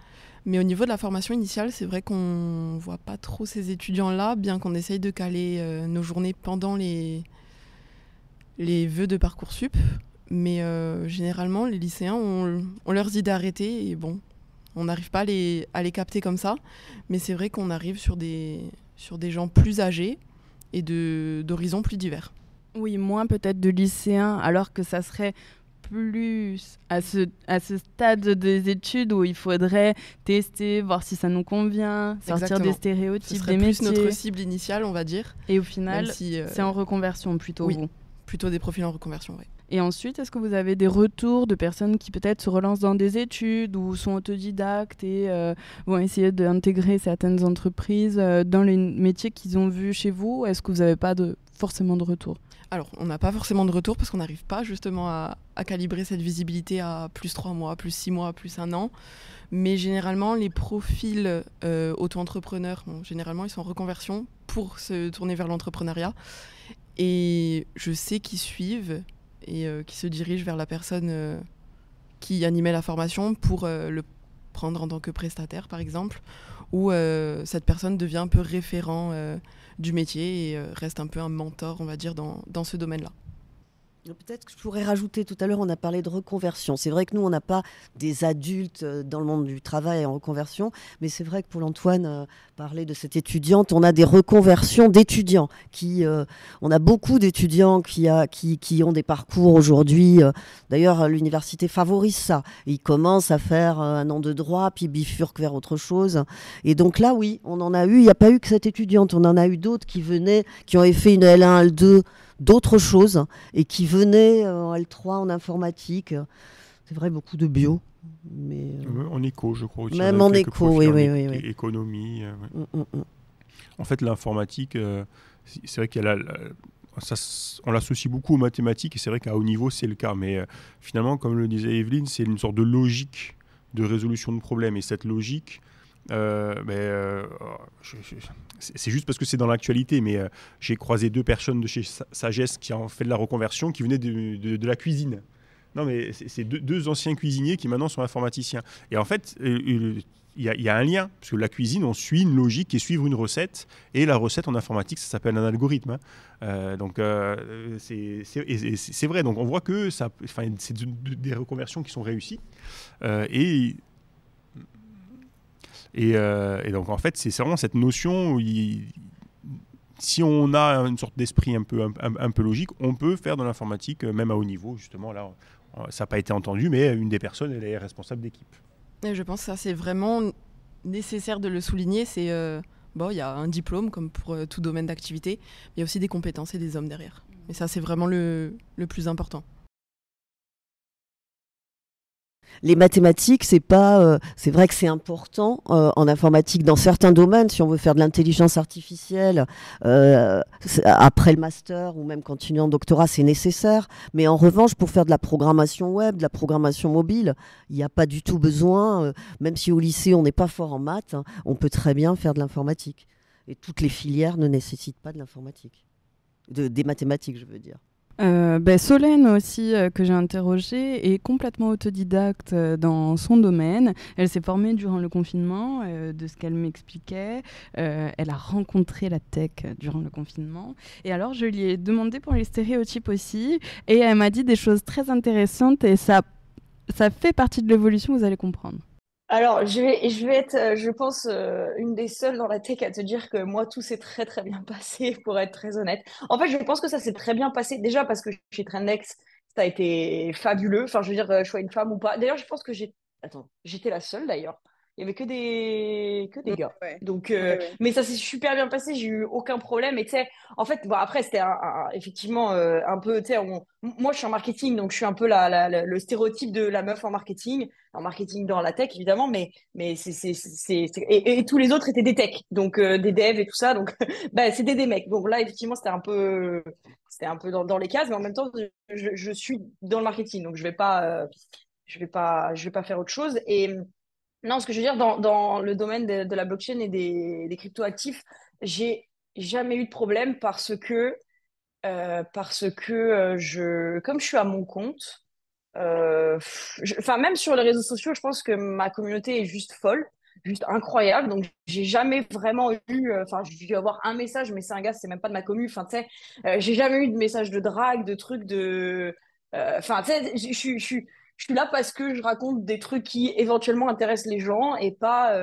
Mais au niveau de la formation initiale, c'est vrai qu'on ne voit pas trop ces étudiants-là, bien qu'on essaye de caler nos journées pendant les vœux de Parcoursup. Mais généralement, les lycéens ont leurs idées arrêtées et bon, On n'arrive pas à les capter comme ça, mais c'est vrai qu'on arrive sur des gens plus âgés et d'horizons plus divers. Oui, moins peut-être de lycéens, alors que ça serait plus à ce stade des études où il faudrait tester, voir si ça nous convient, sortir Exactement. des Ce stéréotypes, serait des plus métiers. notre cible initiale, on va dire. Et au final, Même si, c'est en reconversion plutôt, oui. vous. Plutôt des profils en reconversion, oui. Et ensuite, est-ce que vous avez des retours de personnes qui peut-être se relancent dans des études ou sont autodidactes et vont essayer d'intégrer certaines entreprises dans les métiers qu'ils ont vus chez vous? Est-ce que vous n'avez pas forcément de retour? Alors, on n'a pas forcément de retour parce qu'on n'arrive pas justement à calibrer cette visibilité à plus 3 mois, plus 6 mois, plus 1 an. Mais généralement, les profils auto-entrepreneurs, généralement, ils sont en reconversion pour se tourner vers l'entrepreneuriat. Et je sais qu'ils suivent et qu'ils se dirigent vers la personne qui animait la formation pour le prendre en tant que prestataire, par exemple, où cette personne devient un peu référent du métier et reste un peu un mentor, on va dire, dans ce domaine-là. Peut-être que je pourrais rajouter, tout à l'heure on a parlé de reconversion. C'est vrai que nous on n'a pas des adultes dans le monde du travail en reconversion, mais c'est vrai que Paul-Antoine parlait de cette étudiante, on a des reconversions d'étudiants. On a beaucoup d'étudiants qui ont des parcours aujourd'hui. D'ailleurs l'université favorise ça. Ils commencent à faire 1 an de droit, puis bifurquent vers autre chose. Et donc là oui, on en a eu, il n'y a pas eu que cette étudiante, on en a eu d'autres qui venaient, qui ont fait une L1, L2, d'autres choses et qui venaient en L3 en informatique. C'est vrai, beaucoup de bio. Mais En éco, je crois aussi. Même en éco, oui. Économie. Ouais. En fait, l'informatique, c'est vrai on l'associe beaucoup aux mathématiques et c'est vrai qu'à haut niveau, c'est le cas. Mais finalement, comme le disait Evelyne, c'est une sorte de logique de résolution de problèmes. Et cette logique, c'est juste parce que c'est dans l'actualité, mais j'ai croisé 2 personnes de chez Sagesse qui ont fait de la reconversion, qui venaient de la cuisine. Non, mais c'est deux anciens cuisiniers qui maintenant sont informaticiens. Et en fait, il y a un lien, parce que la cuisine, on suit une logique et suivre une recette, et la recette en informatique, ça s'appelle un algorithme. Donc c'est vrai, donc on voit que c'est des reconversions qui sont réussies. Et donc, en fait, c'est vraiment cette notion où si on a une sorte d'esprit un peu logique, on peut faire de l'informatique, même à haut niveau. Justement, là, ça n'a pas été entendu, mais une des personnes, elle est responsable d'équipe. Et je pense que ça, c'est vraiment nécessaire de le souligner. Il y a un diplôme, comme pour tout domaine d'activité. Il y a aussi des compétences et des hommes derrière. Et ça, c'est vraiment le plus important. Les mathématiques, c'est vrai que c'est important en informatique dans certains domaines. Si on veut faire de l'intelligence artificielle, après le master ou même continuer en doctorat, c'est nécessaire. Mais en revanche, pour faire de la programmation web, de la programmation mobile, il n'y a pas du tout besoin. Même si au lycée, on n'est pas fort en maths, on peut très bien faire de l'informatique. Et toutes les filières ne nécessitent pas de l'informatique. Des mathématiques, je veux dire. Solène aussi, que j'ai interrogée, est complètement autodidacte dans son domaine. Elle s'est formée durant le confinement, de ce qu'elle m'expliquait. Elle a rencontré la tech durant le confinement. Et alors, je lui ai demandé pour les stéréotypes aussi. Et elle m'a dit des choses très intéressantes. Et ça fait partie de l'évolution, vous allez comprendre. Alors, je vais être, je pense, une des seules dans la tech à te dire que moi, tout s'est très, très bien passé, pour être très honnête. En fait, je pense que ça s'est très bien passé, déjà parce que chez Trendex, ça a été fabuleux. Enfin, je veux dire, je sois une femme ou pas. D'ailleurs, je pense que j'étais la seule, d'ailleurs. Il y avait que des gars. Ouais. Donc, Ouais. mais ça s'est super bien passé, j'ai eu aucun problème. Et tu sais, en fait, bon, après, c'était effectivement un peu, tu sais, moi, je suis en marketing, donc je suis un peu le stéréotype de la meuf en marketing dans la tech, évidemment, mais et tous les autres étaient des techs, donc des devs et tout ça, donc c'était des mecs. Donc là, effectivement, c'était un peu dans les cases, mais en même temps, je suis dans le marketing, donc je vais pas faire autre chose. Et non, ce que je veux dire, dans le domaine de la blockchain et des cryptoactifs, j'ai jamais eu de problème parce que comme je suis à mon compte, même sur les réseaux sociaux, je pense que ma communauté est juste folle, juste incroyable. Donc, j'ai jamais vraiment eu, j'ai dû avoir un message, mais c'est un gars, c'est même pas de ma commu. Enfin, tu sais, j'ai jamais eu de message de drague, de trucs de, tu sais, je suis là parce que je raconte des trucs qui éventuellement intéressent les gens et pas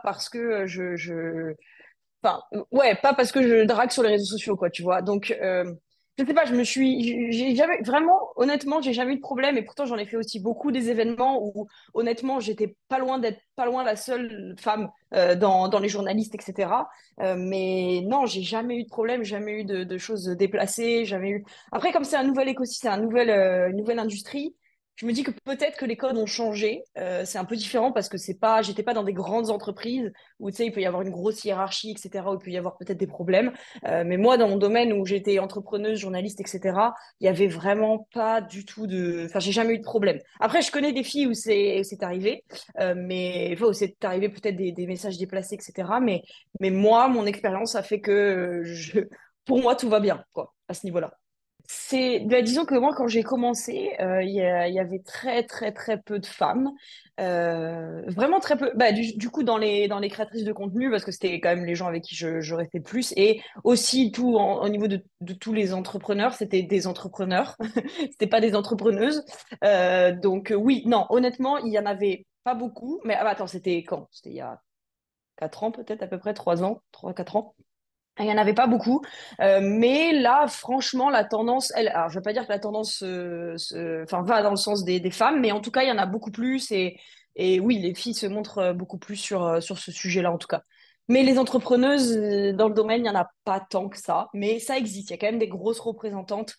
parce que enfin, ouais, pas parce que je drague sur les réseaux sociaux, quoi, tu vois. Donc, je sais pas, j'ai jamais, vraiment, honnêtement, j'ai jamais eu de problème. Et pourtant, j'en ai fait aussi beaucoup des événements où, honnêtement, j'étais pas loin d'être pas loin la seule femme dans les journalistes, etc. Mais non, j'ai jamais eu de problème, jamais eu de choses déplacées, jamais eu. Après, comme c'est un nouvel écosystème, une nouvelle industrie. Je me dis que peut-être que les codes ont changé. C'est un peu différent parce que j'étais pas dans des grandes entreprises où tu sais, il peut y avoir une grosse hiérarchie, etc., où il peut y avoir peut-être des problèmes. Mais moi, dans mon domaine où j'étais entrepreneuse, journaliste, etc., il y avait vraiment pas du tout de. Enfin, j'ai jamais eu de problème. Après, je connais des filles où c'est arrivé, mais enfin, où c'est arrivé peut-être des messages déplacés, etc. Mais moi, mon expérience a fait que pour moi, tout va bien, quoi, à ce niveau-là. Disons que moi, quand j'ai commencé, il y avait très, très, très peu de femmes. Vraiment très peu. Bah, du coup, dans les créatrices de contenu, parce que c'était quand même les gens avec qui je restais plus. Et aussi, au niveau de tous les entrepreneurs, c'était des entrepreneurs. C'était pas des entrepreneuses. Donc, oui, non, honnêtement, il y en avait pas beaucoup. Mais attends, c'était quand? C'était il y a 4 ans, peut-être, à peu près, 3 ans, 3 4 ans. Il n'y en avait pas beaucoup, mais là, franchement, la tendance, alors je ne veux pas dire que la tendance enfin, va dans le sens des femmes, mais en tout cas, il y en a beaucoup plus, et oui, les filles se montrent beaucoup plus sur ce sujet-là, en tout cas. Mais les entrepreneuses dans le domaine, il n'y en a pas tant que ça, mais ça existe. Il y a quand même des grosses représentantes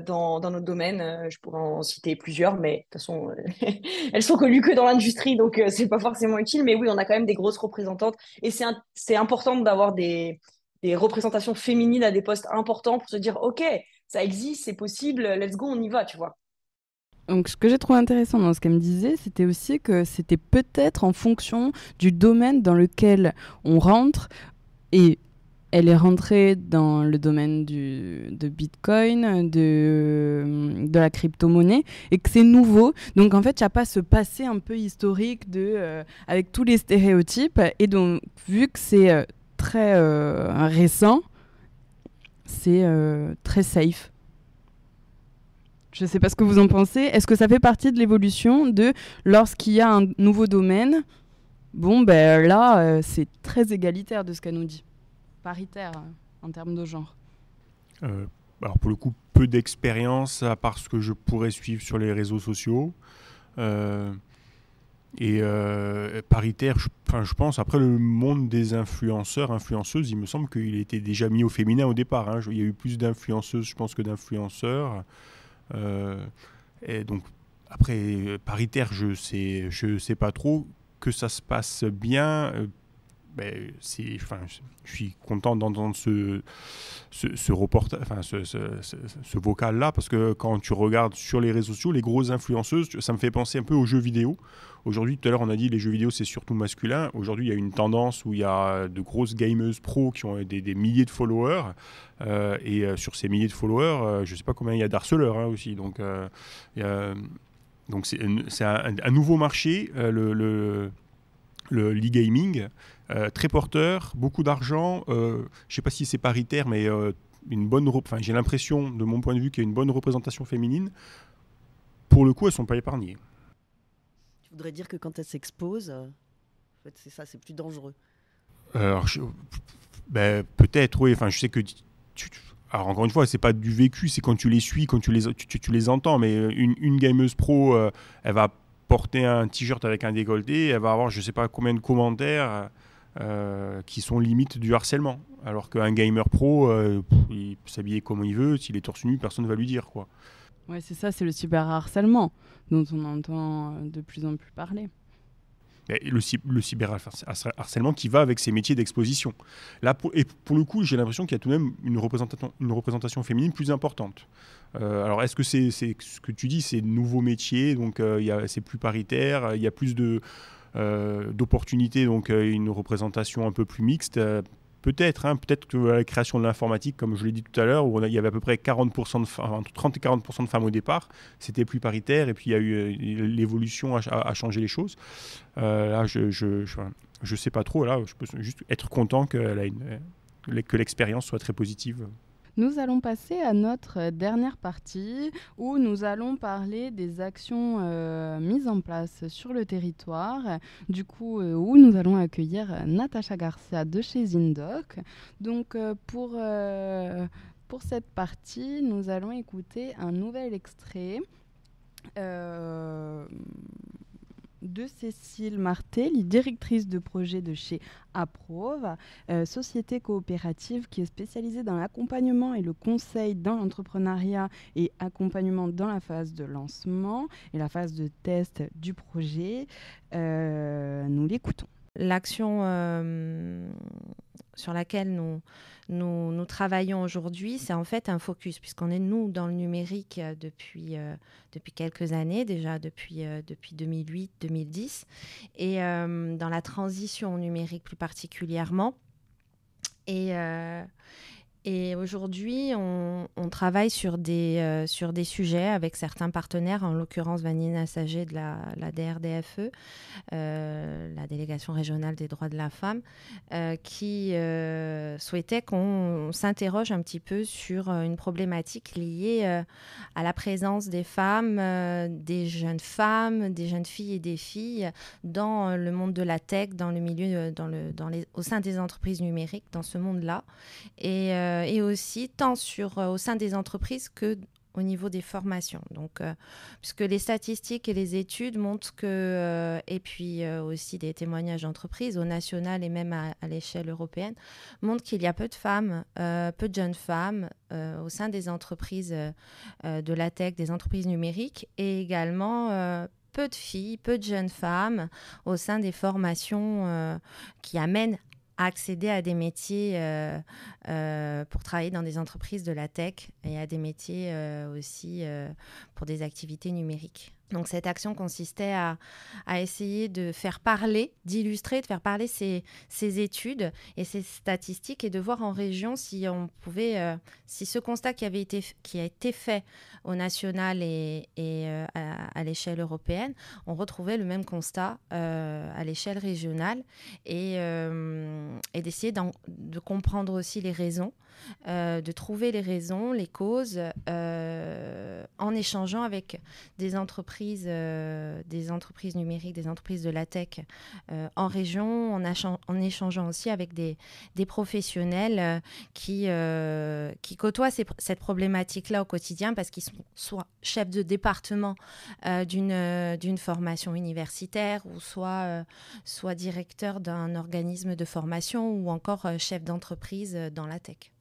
dans notre domaine. Je pourrais en citer plusieurs, mais de toute façon, elles sont connues que dans l'industrie, donc c'est pas forcément utile. Mais oui, on a quand même des grosses représentantes, et c'est important d'avoir des représentations féminines à des postes importants pour se dire, OK, ça existe, c'est possible, let's go, on y va, tu vois. Donc, ce que j'ai trouvé intéressant dans ce qu'elle me disait, c'était aussi que c'était peut-être en fonction du domaine dans lequel on rentre. Et elle est rentrée dans le domaine de Bitcoin, de la crypto-monnaie, et que c'est nouveau. Donc, en fait, il n'y a pas ce passé un peu historique avec tous les stéréotypes. Et donc, vu que c'est très récent, c'est très safe. Je ne sais pas ce que vous en pensez. Est-ce que ça fait partie de l'évolution lorsqu'il y a un nouveau domaine, bon, ben là, c'est très égalitaire de ce qu'elle nous dit. Paritaire en termes de genre. Alors pour le coup, peu d'expérience à part ce que je pourrais suivre sur les réseaux sociaux. Paritaire, je pense, après le monde des influenceurs, influenceuses, il me semble qu'il était déjà mis au féminin au départ. Hein. Il y a eu plus d'influenceuses, je pense, que d'influenceurs. Et donc, après, paritaire, je sais pas trop que ça se passe bien. Je suis content d'entendre ce vocal-là, parce que quand tu regardes sur les réseaux sociaux, les grosses influenceuses, ça me fait penser un peu aux jeux vidéo. Aujourd'hui, tout à l'heure, on a dit les jeux vidéo, c'est surtout masculin. Aujourd'hui, il y a une tendance où il y a de grosses gameuses pro qui ont des milliers de followers. Sur ces milliers de followers, je ne sais pas combien il y a d'harceleurs aussi. Donc, c'est un nouveau marché, le l'e-gaming, très porteur, beaucoup d'argent. Je ne sais pas si c'est paritaire, mais j'ai l'impression, de mon point de vue, qu'il y a une bonne représentation féminine. Pour le coup, elles ne sont pas épargnées. Tu voudrais dire que quand elles s'exposent, en fait, c'est ça, c'est plus dangereux. Peut-être, oui. Enfin, je sais que alors encore une fois, c'est pas du vécu, c'est quand tu les suis, quand tu les entends. Mais une gameuse pro, elle va porter un t-shirt avec un décolleté, elle va avoir je sais pas combien de commentaires qui sont limite du harcèlement. Alors qu'un gamer pro, il peut s'habiller comme il veut, s'il est torse nu, personne ne va lui dire, quoi. Ouais, c'est ça, c'est le cyberharcèlement dont on entend de plus en plus parler. Le cyberharcèlement qui va avec ces métiers d'exposition. Là, pour le coup, j'ai l'impression qu'il y a tout de même une représentation féminine plus importante. Alors, est-ce que c'est ce que tu dis, c'est de nouveaux métiers, donc c'est plus paritaire, il y a plus d'opportunités, donc une représentation un peu plus mixte. Peut-être que la création de l'informatique, comme je l'ai dit tout à l'heure, où il y avait à peu près 40% entre 30 et 40% de femmes au départ, c'était plus paritaire, et puis il y a eu l'évolution a changé les choses. Là, je sais pas trop. Là, je peux juste être content que l'expérience soit très positive. Nous allons passer à notre dernière partie où nous allons parler des actions mises en place sur le territoire, du coup où nous allons accueillir Natacha Garcia de chez Zindoc. Donc pour cette partie, nous allons écouter un nouvel extrait de Cécile Martel, directrice de projet de chez Approve, société coopérative qui est spécialisée dans l'accompagnement et le conseil dans l'entrepreneuriat et accompagnement dans la phase de lancement et la phase de test du projet. Nous l'écoutons. L'action sur laquelle nous travaillons aujourd'hui, c'est en fait un focus, puisqu'on est, nous, dans le numérique depuis quelques années, déjà depuis 2008-2010, et dans la transition numérique plus particulièrement. Et aujourd'hui, on travaille sur des sujets avec certains partenaires, en l'occurrence Vanina Sager de la DRDFE, la délégation régionale des droits de la femme, qui souhaitait qu'on s'interroge un petit peu sur une problématique liée à la présence des femmes, des jeunes filles et des filles dans le monde de la tech, dans le milieu, au sein des entreprises numériques, dans ce monde-là. Et aussi tant au sein des entreprises que au niveau des formations. Donc, puisque les statistiques et les études montrent que, et puis aussi des témoignages d'entreprises au national et même à l'échelle européenne, montrent qu'il y a peu de femmes, peu de jeunes femmes au sein des entreprises de la tech, des entreprises numériques, et également peu de filles, peu de jeunes femmes au sein des formations qui amènent à accéder à des métiers pour travailler dans des entreprises de la tech et à des métiers aussi pour des activités numériques. Donc cette action consistait à essayer de faire parler, d'illustrer, de faire parler ces études et ces statistiques et de voir en région si on pouvait, si ce constat qui a été fait au national et à l'échelle européenne, on retrouvait le même constat à l'échelle régionale et d'essayer de comprendre aussi les raisons, de trouver les raisons, les causes en échangeant avec des entreprises numériques, des entreprises de la tech en région, en échangeant aussi avec des professionnels qui côtoient cette problématique-là au quotidien parce qu'ils sont soit chefs de département d'une formation universitaire ou soit directeurs d'un organisme de formation ou encore chef d'entreprise dans la tech.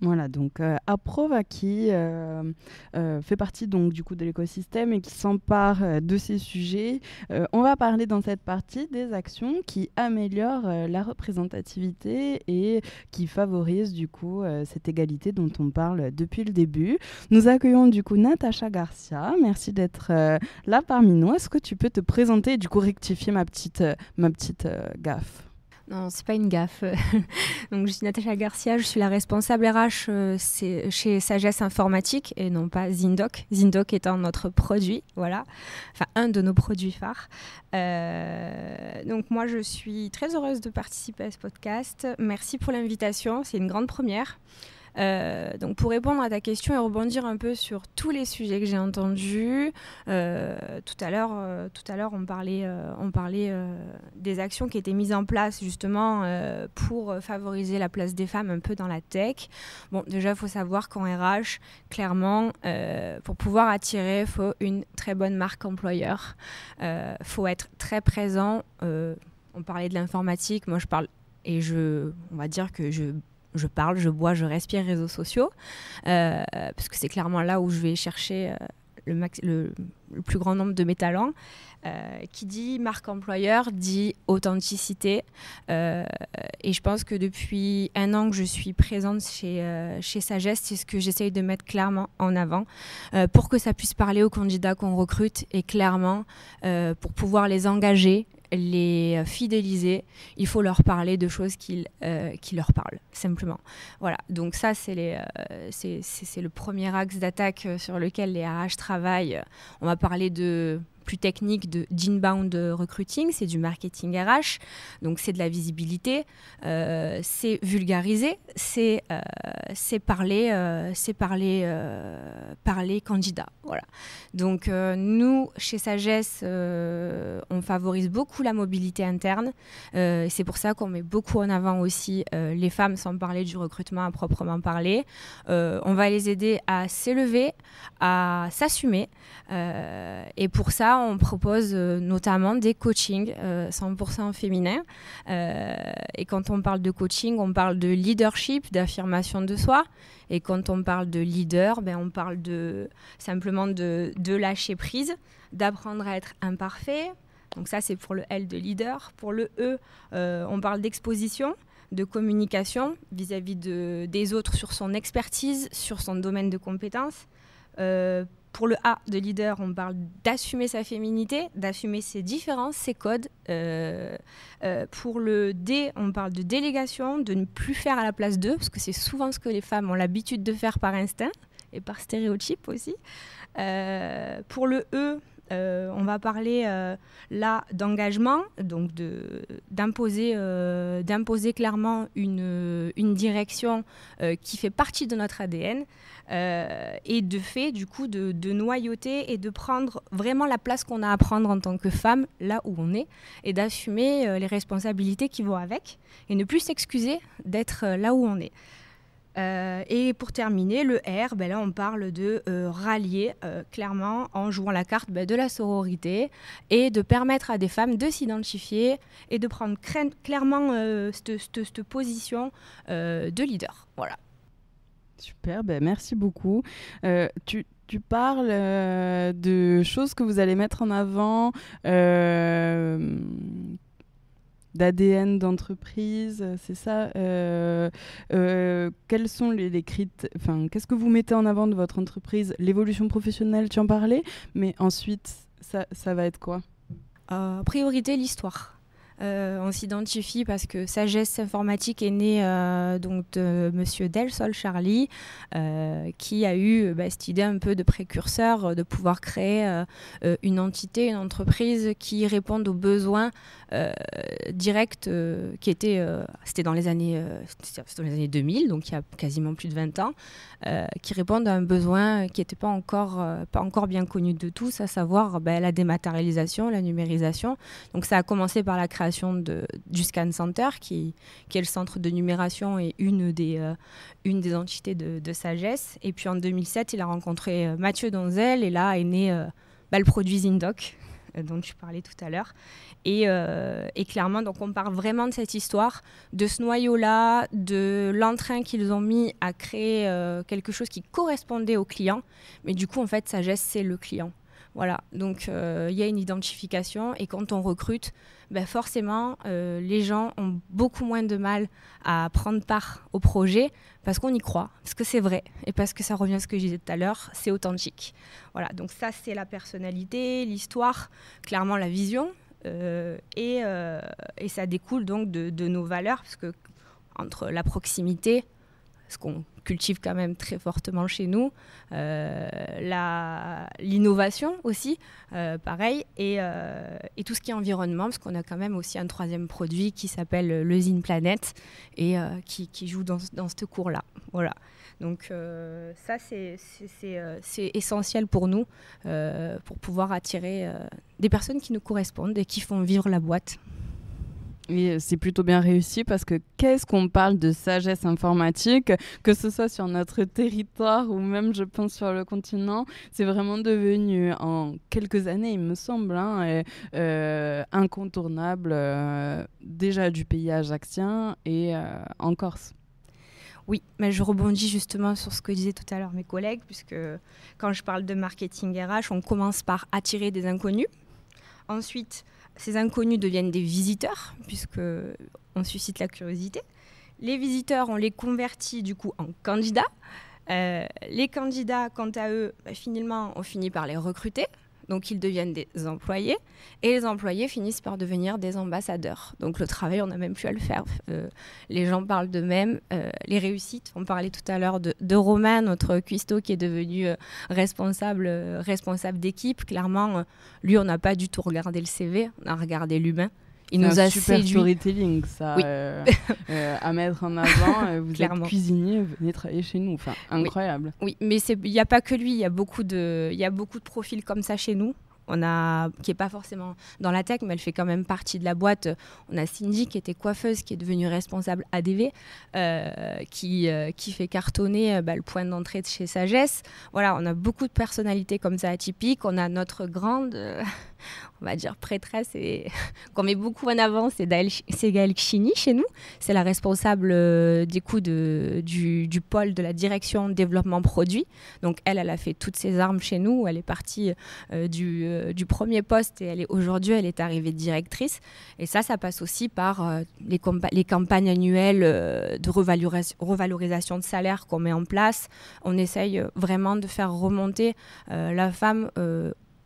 Voilà, donc Approve qui fait partie donc du coup de l'écosystème et qui s'empare de ces sujets. On va parler dans cette partie des actions qui améliorent la représentativité et qui favorisent du coup cette égalité dont on parle depuis le début. Nous accueillons du coup Natacha Garcia. Merci d'être là parmi nous. Est-ce que tu peux te présenter et du coup rectifier ma petite gaffe? Non, c'est pas une gaffe. Donc, je suis Natacha Garcia, je suis la responsable RH chez Sagesse Informatique et non pas Zindoc. Zindoc étant notre produit, voilà. Enfin, un de nos produits phares. Donc, moi, je suis très heureuse de participer à ce podcast. Merci pour l'invitation, c'est une grande première. Donc pour répondre à ta question et rebondir un peu sur tous les sujets que j'ai entendus, tout à l'heure on parlait des actions qui étaient mises en place justement pour favoriser la place des femmes un peu dans la tech. Bon, déjà il faut savoir qu'en RH, clairement, pour pouvoir attirer, il faut une très bonne marque employeur. Faut être très présent. On parlait de l'informatique, moi je parle et on va dire que je parle, je bois, je respire réseaux sociaux, parce que c'est clairement là où je vais chercher le plus grand nombre de mes talents. Qui dit marque employeur dit authenticité. Et je pense que depuis 1 an que je suis présente chez Sagesse, c'est ce que j'essaye de mettre clairement en avant pour que ça puisse parler aux candidats qu'on recrute et clairement pour pouvoir les engager, les fidéliser, il faut leur parler de choses qui leur parlent, simplement. Voilà, donc ça, c'est le premier axe d'attaque sur lequel les RH travaillent. On va parler plus technique d'inbound recruiting, c'est du marketing RH, donc c'est de la visibilité, c'est vulgariser, c'est c'est par les candidats. Voilà. Donc nous, chez Sagesse, on favorise beaucoup la mobilité interne. C'est pour ça qu'on met beaucoup en avant aussi les femmes, sans parler du recrutement à proprement parler. On va les aider à s'élever, à s'assumer. Et pour ça, on propose notamment des coachings 100% féminins. Et quand on parle de coaching, on parle de leadership, d'affirmation de soi. Et quand on parle de leader, on parle simplement de lâcher prise, d'apprendre à être imparfait. Donc ça, c'est pour le L de leader. Pour le E, on parle d'exposition, de communication vis-à-vis des autres sur son expertise, sur son domaine de compétences. Pour le A de leader, on parle d'assumer sa féminité, d'assumer ses différences, ses codes. Pour le D, on parle de délégation, de ne plus faire à la place d'eux, parce que c'est souvent ce que les femmes ont l'habitude de faire par instinct et par stéréotype aussi. Pour le E, on va parler là d'engagement, donc d'imposer clairement une direction qui fait partie de notre ADN et de fait du coup de noyauter et de prendre vraiment la place qu'on a à prendre en tant que femme là où on est et d'assumer les responsabilités qui vont avec et ne plus s'excuser d'être là où on est. Et pour terminer, le R, là on parle de rallier clairement en jouant la carte de la sororité et de permettre à des femmes de s'identifier et de prendre clairement cette position de leader. Voilà. Super, merci beaucoup. Tu parles de choses que vous allez mettre en avant, d'ADN d'entreprise, c'est ça. Quels sont les critères, qu'est-ce que vous mettez en avant de votre entreprise? L'évolution professionnelle, tu en parlais, mais ensuite, ça va être quoi? Priorité, l'histoire. On s'identifie parce que Sagesse Informatique est née donc de Monsieur Del Sol Charlie, qui a eu cette idée un peu de précurseur de pouvoir créer une entité, une entreprise qui réponde aux besoins directs qui étaient, c'était dans les années 2000, donc il y a quasiment plus de 20 ans, qui répondent à un besoin qui n'était pas encore bien connu de tous, à savoir la dématérialisation, la numérisation. Donc ça a commencé par la création du Scan Center, qui est le centre de numération et une des entités de Sagesse. Et puis en 2007, il a rencontré Mathieu Donzel et là est né le produit Zindoc, dont je parlais tout à l'heure. Et clairement, donc on parle vraiment de cette histoire, de ce noyau-là, de l'entrain qu'ils ont mis à créer quelque chose qui correspondait au client. Mais du coup, en fait, Sagesse, c'est le client. Voilà, donc il y a une identification et quand on recrute, forcément, les gens ont beaucoup moins de mal à prendre part au projet parce qu'on y croit, parce que c'est vrai et parce que ça revient à ce que je disais tout à l'heure, c'est authentique. Voilà, donc ça, c'est la personnalité, l'histoire, clairement la vision et ça découle donc de nos valeurs parce que entre la proximité, ce qu'on cultive quand même très fortement chez nous, l'innovation aussi, pareil, et tout ce qui est environnement, parce qu'on a quand même aussi un troisième produit qui s'appelle le Zine Planet et qui joue dans ce cours-là. Voilà. Donc ça, c'est essentiel pour nous, pour pouvoir attirer des personnes qui nous correspondent et qui font vivre la boîte. Et c'est plutôt bien réussi parce que qu'est-ce qu'on parle de sagesse informatique, que ce soit sur notre territoire ou même, je pense, sur le continent, c'est vraiment devenu en quelques années, il me semble, incontournable déjà du pays ajaccien et en Corse. Oui, mais je rebondis justement sur ce que disaient tout à l'heure mes collègues, puisque quand je parle de marketing RH, on commence par attirer des inconnus. Ensuite, ces inconnus deviennent des visiteurs, puisqu'on suscite la curiosité. Les visiteurs, on les convertit du coup en candidats. Les candidats, quant à eux, finalement, on finit par les recruter. Donc, ils deviennent des employés. Et les employés finissent par devenir des ambassadeurs. Donc, le travail, on n'a même plus à le faire. Les gens parlent d'eux-mêmes. Les réussites, on parlait tout à l'heure de Romain, notre cuistot qui est devenu responsable d'équipe. Clairement, lui, on n'a pas du tout regardé le CV. On a regardé l'humain. Il nous a super séduit. storytelling, ça, Oui. à mettre en avant. Vous Clairement. êtes cuisinier, venez travailler chez nous. Enfin, incroyable. Oui, mais il n'y a pas que lui, il y a beaucoup de profils comme ça chez nous. Qui n'est pas forcément dans la tech, mais elle fait quand même partie de la boîte. On a Cindy qui était coiffeuse, qui est devenue responsable ADV, qui fait cartonner le point d'entrée de chez Sagesse. Voilà, on a beaucoup de personnalités comme ça atypiques. On a notre grande, on va dire prêtresse, et qu'on met beaucoup en avant, c'est Gaëlle Chini chez nous. C'est la responsable du pôle de la direction développement produit. Donc elle a fait toutes ses armes chez nous. Elle est partie du premier poste et aujourd'hui elle est arrivée directrice. Et ça passe aussi par les campagnes annuelles de revalorisation de salaire qu'on met en place. On essaye vraiment de faire remonter la femme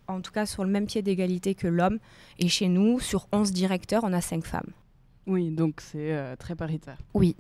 en tout cas sur le même pied d'égalité que l'homme. Et chez nous, sur 11 directeurs, on a 5 femmes. Oui, donc c'est très paritaire. Oui.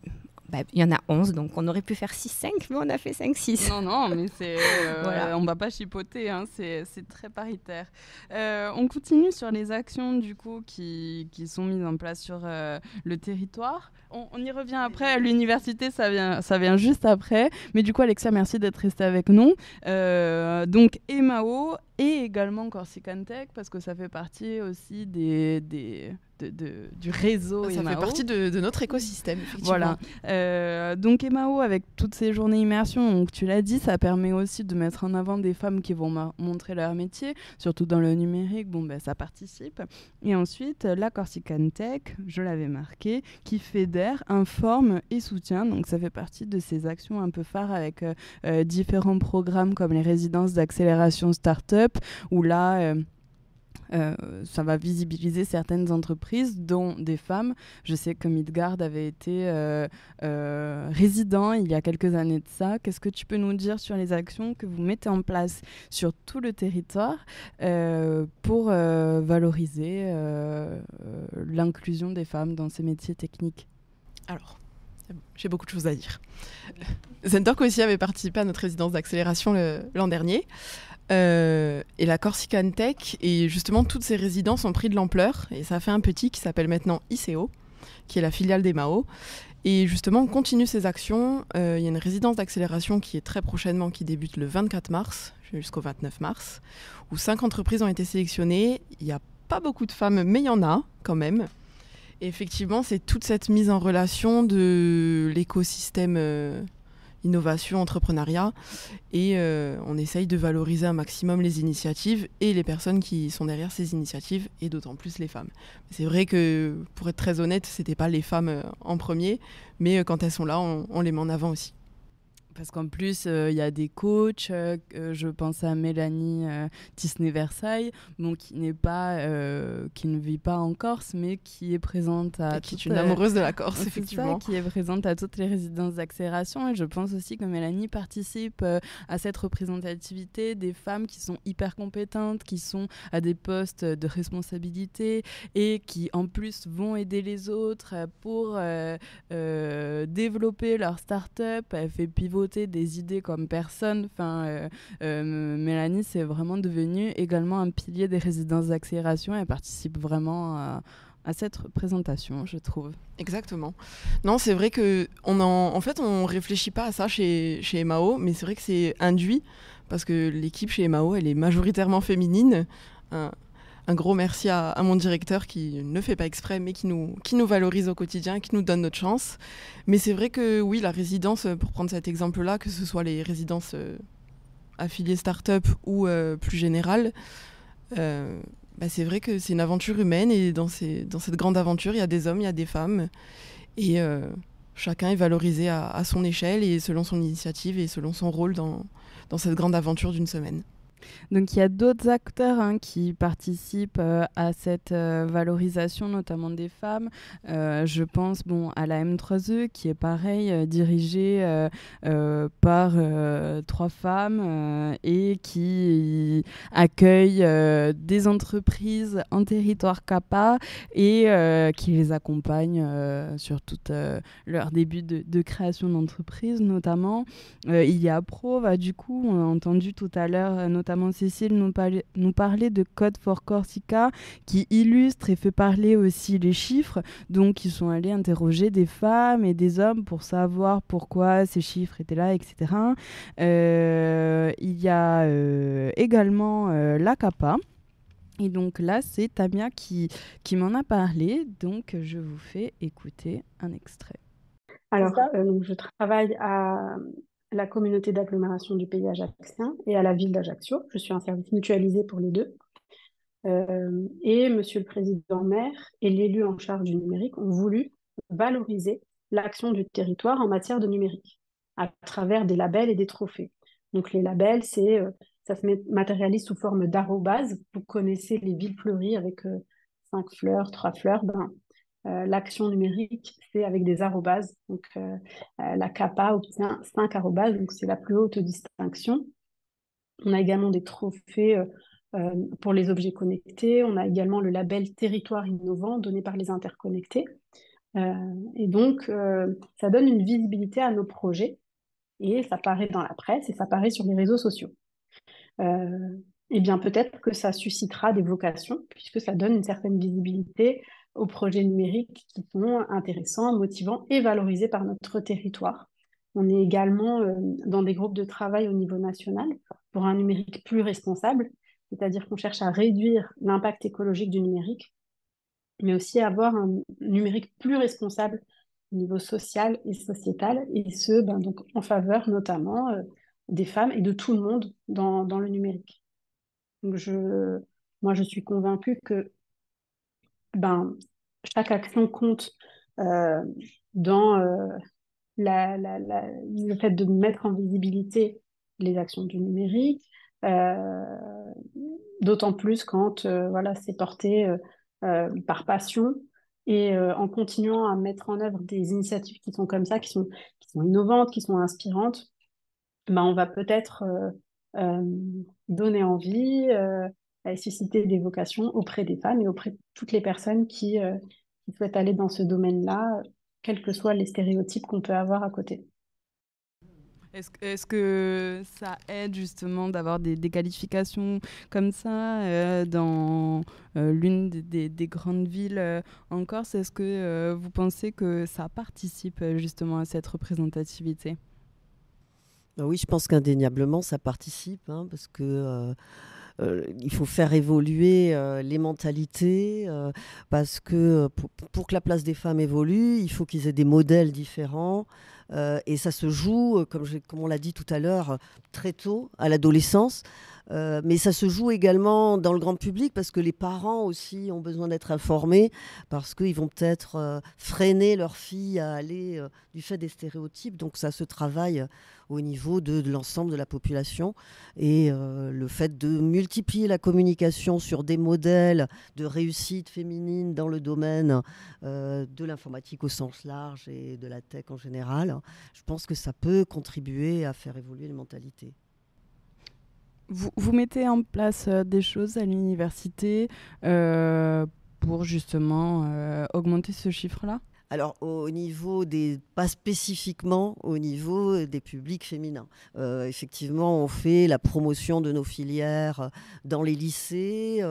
Il y en a 11, donc on aurait pu faire 6-5, mais on a fait 5-6. Non, mais c'est, Voilà. on ne va pas chipoter, hein, c'est très paritaire. On continue sur les actions du coup, qui sont mises en place sur le territoire. On y revient après, l'université, ça vient juste après. Mais du coup, Alexia, merci d'être restée avec nous. Donc, EMAO et également Corsican Tech, parce que ça fait partie aussi du réseau Ça EMAO. fait partie de notre écosystème, effectivement. Voilà. Donc EMAO, avec toutes ces journées immersion, donc tu l'as dit, ça permet aussi de mettre en avant des femmes qui vont montrer leur métier, surtout dans le numérique, ça participe. Et ensuite, la Corsican Tech, je l'avais marqué, qui fédère, informe et soutient. Donc ça fait partie de ces actions un peu phares avec différents programmes comme les résidences d'accélération start-up, où là... ça va visibiliser certaines entreprises, dont des femmes. Je sais que Midgard avait été résident il y a quelques années de ça. Qu'est-ce que tu peux nous dire sur les actions que vous mettez en place sur tout le territoire pour valoriser l'inclusion des femmes dans ces métiers techniques? Alors, j'ai beaucoup de choses à dire. Zentork aussi avait participé à notre résidence d'accélération l'an dernier. Et la Corsican Tech, et justement toutes ces résidences ont pris de l'ampleur, et ça a fait un petit qui s'appelle maintenant ICO, qui est la filiale d'EMAO. Et justement, on continue ces actions. Il y a une résidence d'accélération qui est très prochainement, qui débute le 24 mars jusqu'au 29 mars, où 5 entreprises ont été sélectionnées. Il n'y a pas beaucoup de femmes, mais il y en a quand même. Et effectivement, c'est toute cette mise en relation de l'écosystème innovation, entrepreneuriat, et on essaye de valoriser un maximum les initiatives et les personnes qui sont derrière ces initiatives, et d'autant plus les femmes. C'est vrai que, pour être très honnête, c'était pas les femmes en premier, mais quand elles sont là, on les met en avant aussi. Parce qu'en plus, il y a des coachs, je pense à Mélanie Tisney-Versailles, qui ne vit pas en Corse, mais qui est présente à... qui est une amoureuse de la Corse, effectivement. Ça, qui est présente à toutes les résidences d'accélération. Et je pense aussi que Mélanie participe à cette représentativité des femmes qui sont hyper compétentes, qui sont à des postes de responsabilité et qui, en plus, vont aider les autres pour développer leur start-up. Elle fait pivoter des idées comme personne. Mélanie, c'est vraiment devenu également un pilier des résidences d'accélération. Elle participe vraiment à cette représentation, je trouve. Exactement. Non, c'est vrai que en fait, on réfléchit pas à ça chez EMAO, mais c'est vrai que c'est induit, parce que l'équipe chez EMAO, elle est majoritairement féminine. Un gros merci à mon directeur qui ne fait pas exprès, mais qui nous valorise au quotidien, qui nous donne notre chance. Mais c'est vrai que oui, la résidence, pour prendre cet exemple-là, que ce soit les résidences affiliées start-up ou plus générales, c'est vrai que c'est une aventure humaine, et dans cette grande aventure, il y a des hommes, il y a des femmes, et chacun est valorisé à son échelle et selon son initiative et selon son rôle dans cette grande aventure d'une semaine. Donc il y a d'autres acteurs qui participent à cette valorisation, notamment des femmes. Je pense à la M3E, qui est pareil, dirigée par 3 femmes et qui accueille des entreprises en territoire CAPA et qui les accompagne sur tout leur début de création d'entreprise, notamment. Il y a Pro, du coup, on a entendu tout à l'heure, notamment notamment Cécile nous parlait de Code for Corsica, qui illustre et fait parler aussi les chiffres. Donc, ils sont allés interroger des femmes et des hommes pour savoir pourquoi ces chiffres étaient là, etc. Il y a également la CAPA. Et donc là, c'est Tamia qui m'en a parlé. Donc, je vous fais écouter un extrait. Alors, donc je travaille à la communauté d'agglomération du pays ajaccien et à la ville d'Ajaccio. Je suis un service mutualisé pour les deux. Et Monsieur le Président maire et l'élu en charge du numérique ont voulu valoriser l'action du territoire en matière de numérique à travers des labels et des trophées. Donc les labels, ça se matérialise sous forme d'arrobase. Vous connaissez les villes fleuries avec 5 fleurs, 3 fleurs. L'action numérique, c'est avec des arrobases. Donc, la CAPA obtient 5 arrobases, donc c'est la plus haute distinction. On a également des trophées pour les objets connectés. On a également le label Territoire innovant donné par les interconnectés. Et donc, ça donne une visibilité à nos projets et ça paraît dans la presse et ça paraît sur les réseaux sociaux. Et bien peut-être que ça suscitera des vocations puisque ça donne une certaine visibilité aux projets numériques qui sont intéressants, motivants et valorisés par notre territoire. On est également dans des groupes de travail au niveau national pour un numérique plus responsable, c'est-à-dire qu'on cherche à réduire l'impact écologique du numérique, mais aussi à avoir un numérique plus responsable au niveau social et sociétal, et ce, donc, en faveur notamment des femmes et de tout le monde dans le numérique. Donc moi, je suis convaincue que chaque action compte dans le fait de mettre en visibilité les actions du numérique, d'autant plus quand c'est porté par passion et en continuant à mettre en œuvre des initiatives qui sont comme ça, qui sont innovantes, qui sont inspirantes, on va peut-être donner envie et susciter des vocations auprès des femmes et auprès de toutes les personnes qui souhaitent aller dans ce domaine-là, quels que soient les stéréotypes qu'on peut avoir à côté. Est-ce que ça aide justement d'avoir des qualifications comme ça dans l'une des grandes villes en Corse? Est-ce que vous pensez que ça participe justement à cette représentativité? Oui, je pense qu'indéniablement ça participe, parce que il faut faire évoluer les mentalités, parce que pour que la place des femmes évolue, il faut qu'ils aient des modèles différents. Et ça se joue, comme on l'a dit tout à l'heure, très tôt, à l'adolescence. Mais ça se joue également dans le grand public parce que les parents aussi ont besoin d'être informés parce qu'ils vont peut-être freiner leur fille à aller du fait des stéréotypes. Donc ça se travaille au niveau de l'ensemble de la population. Et le fait de multiplier la communication sur des modèles de réussite féminine dans le domaine de l'informatique au sens large et de la tech en général, je pense que ça peut contribuer à faire évoluer les mentalités. Vous mettez en place des choses à l'université pour justement augmenter ce chiffre-là? Alors, pas spécifiquement au niveau des publics féminins. Effectivement, on fait la promotion de nos filières dans les lycées.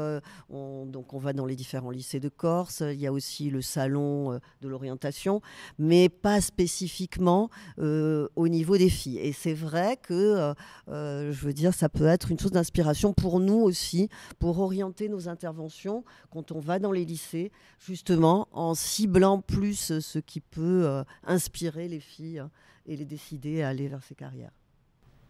Donc, on va dans les différents lycées de Corse. Il y a aussi le salon de l'orientation, mais pas spécifiquement au niveau des filles. Et c'est vrai que, ça peut être une source d'inspiration pour nous aussi, pour orienter nos interventions quand on va dans les lycées, justement en ciblant plus ce qui peut inspirer les filles et les décider à aller vers ces carrières.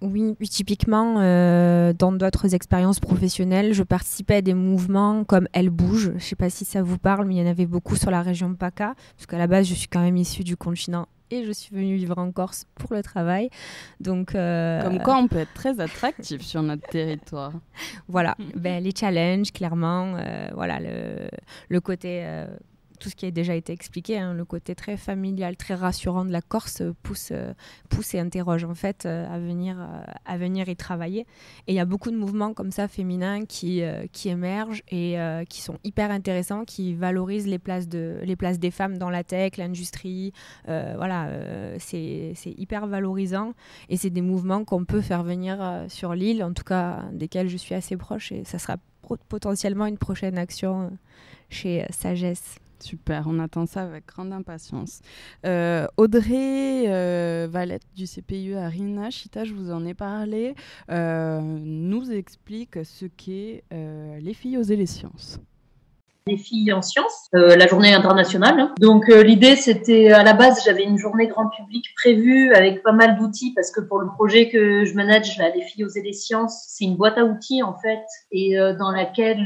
Oui, typiquement, dans d'autres expériences professionnelles, je participais à des mouvements comme Elle Bouge. Je ne sais pas si ça vous parle, mais il y en avait beaucoup sur la région PACA, parce qu'à la base, je suis quand même issue du continent et je suis venue vivre en Corse pour le travail. Donc, comme quoi, on peut être très attractif sur notre territoire. Voilà, les challenges, clairement, le côté... tout ce qui a déjà été expliqué, hein, le côté très familial, très rassurant de la Corse pousse et interroge en fait à venir y travailler. Et il y a beaucoup de mouvements comme ça féminins qui émergent et qui sont hyper intéressants, qui valorisent les places des femmes dans la tech, l'industrie. C'est hyper valorisant et c'est des mouvements qu'on peut faire venir sur l'île, en tout cas desquels je suis assez proche, et ça sera potentiellement une prochaine action chez Sagesse. Super, on attend ça avec grande impatience. Audrey Valette du CPIE à Rina Chita, je vous en ai parlé, nous explique ce qu'est les filles oser les sciences. Les filles en sciences, la journée internationale. Donc l'idée, c'était à la base, j'avais une journée grand public prévue avec pas mal d'outils parce que pour le projet que je manage, là, les filles oser les sciences, c'est une boîte à outils en fait, et dans laquelle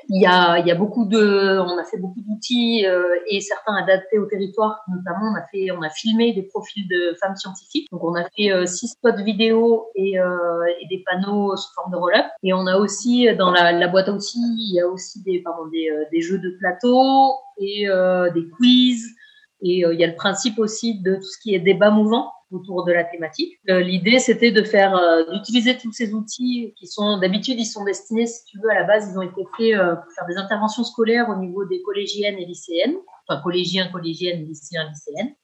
il y a beaucoup on a fait beaucoup d'outils et certains adaptés au territoire. Notamment, on a filmé des profils de femmes scientifiques. Donc on a fait 6 spots vidéo et des panneaux sous forme de roll-up. Et on a aussi dans la boîte à outils, il y a aussi des jeux de plateau et des quiz, et il y a le principe aussi de tout ce qui est débat mouvant autour de la thématique. L'idée, c'était d'utiliser tous ces outils qui sont d'habitude, ils sont destinés, si tu veux, à la base, ils ont été faits pour faire des interventions scolaires au niveau des collégiennes et lycéennes, enfin collégiens, collégiennes, lycéens, lycéennes.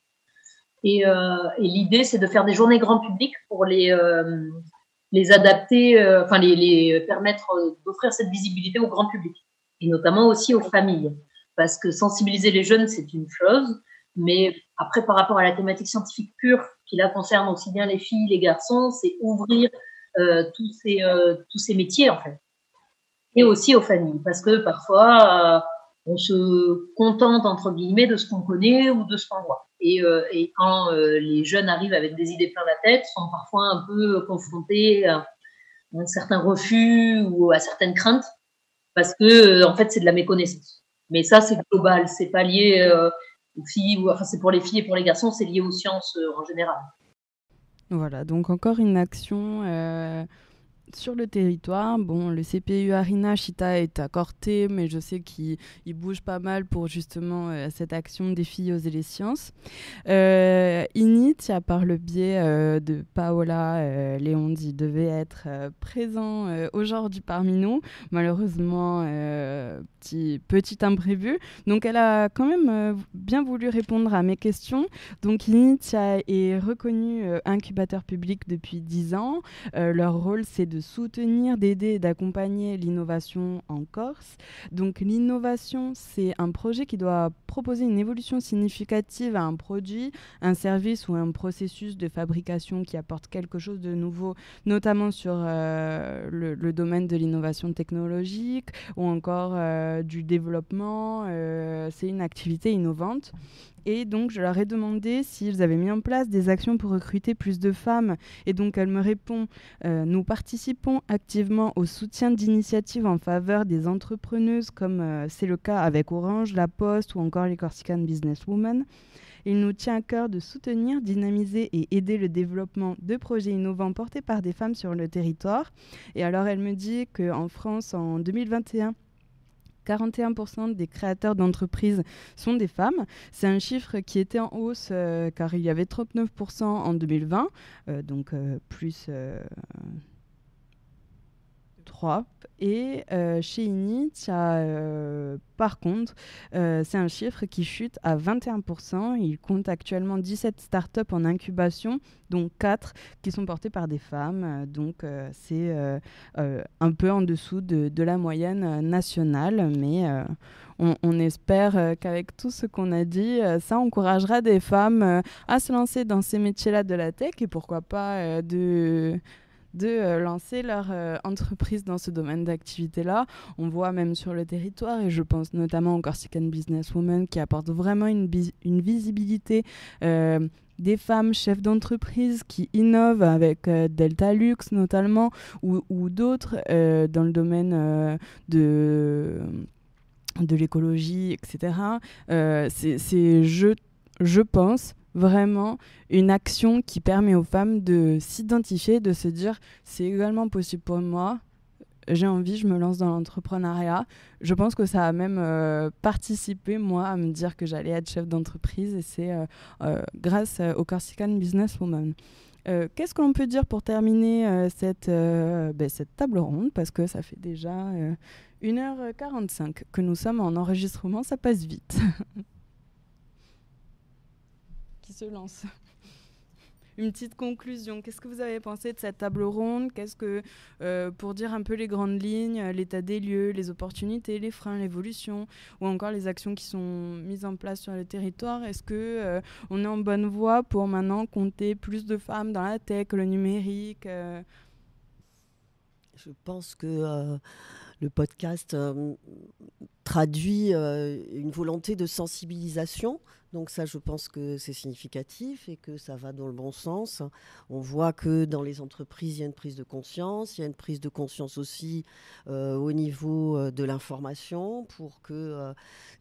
Et l'idée, c'est de faire des journées grand public pour les adapter, les permettre d'offrir cette visibilité au grand public, et notamment aussi aux familles. Parce que sensibiliser les jeunes, c'est une chose, mais après, par rapport à la thématique scientifique pure, qui là concerne aussi bien les filles, les garçons, c'est ouvrir tous ces métiers, en fait. Et aussi aux familles. Parce que parfois, on se contente, entre guillemets, de ce qu'on connaît ou de ce qu'on voit. Et quand les jeunes arrivent avec des idées plein la tête, sont parfois un peu confrontés à un certain refus ou à certaines craintes, parce que en fait c'est de la méconnaissance. Mais ça, c'est global, c'est pas lié aux filles, c'est pour les filles et pour les garçons, c'est lié aux sciences en général. Voilà, donc encore une action sur le territoire. Bon, le CPIE Arina Chita est à Corté, mais je sais qu'il bouge pas mal pour justement cette action des filles oser les sciences. Initia, par le biais de Paola Leondi, devait être présent aujourd'hui parmi nous. Malheureusement, petit imprévu. Donc, elle a quand même bien voulu répondre à mes questions. Donc, Initia est reconnu incubateur public depuis 10 ans. Leur rôle, c'est de soutenir, d'aider et d'accompagner l'innovation en Corse. Donc l'innovation, c'est un projet qui doit proposer une évolution significative à un produit, un service ou un processus de fabrication qui apporte quelque chose de nouveau, notamment sur le domaine de l'innovation technologique ou encore du développement. C'est une activité innovante. Et donc, je leur ai demandé s'ils avaient mis en place des actions pour recruter plus de femmes. Et donc, elle me répond « Nous participons activement au soutien d'initiatives en faveur des entrepreneuses, comme c'est le cas avec Orange, La Poste ou encore les Corsican Businesswomen. Il nous tient à cœur de soutenir, dynamiser et aider le développement de projets innovants portés par des femmes sur le territoire. » Et alors, elle me dit qu'en France, en 2021, 41% des créateurs d'entreprises sont des femmes. C'est un chiffre qui était en hausse car il y avait 39% en 2020, donc plus 3. Et chez Init, par contre, c'est un chiffre qui chute à 21%. Il compte actuellement 17 startups en incubation, dont 4 qui sont portées par des femmes. Donc, c'est un peu en dessous de la moyenne nationale. Mais on espère qu'avec tout ce qu'on a dit, ça encouragera des femmes à se lancer dans ces métiers-là de la tech et pourquoi pas de lancer leur entreprise dans ce domaine d'activité-là. On voit même sur le territoire, et je pense notamment aux Corsican Businesswomen qui apportent vraiment une visibilité des femmes chefs d'entreprise qui innovent avec Delta Lux notamment, ou d'autres dans le domaine de l'écologie, etc. C'est je pense, vraiment une action qui permet aux femmes de s'identifier, de se dire c'est également possible pour moi, j'ai envie, je me lance dans l'entrepreneuriat. Je pense que ça a même participé, moi, à me dire que j'allais être chef d'entreprise, et c'est grâce au Corsican Businesswoman. Qu'est-ce que l'on peut dire pour terminer cette table ronde, parce que ça fait déjà 1h45 que nous sommes en enregistrement, ça passe vite. Qui se lance? Une petite conclusion. Qu'est-ce que vous avez pensé de cette table ronde? Qu'est-ce que, pour dire un peu les grandes lignes, l'état des lieux, les opportunités, les freins, l'évolution, ou encore les actions qui sont mises en place sur le territoire, est-ce que on est en bonne voie pour maintenant compter plus de femmes dans la tech, le numérique? Je pense que le podcast traduit une volonté de sensibilisation. Donc ça, je pense que c'est significatif et que ça va dans le bon sens. On voit que dans les entreprises, il y a une prise de conscience. Il y a une prise de conscience aussi au niveau de l'information pour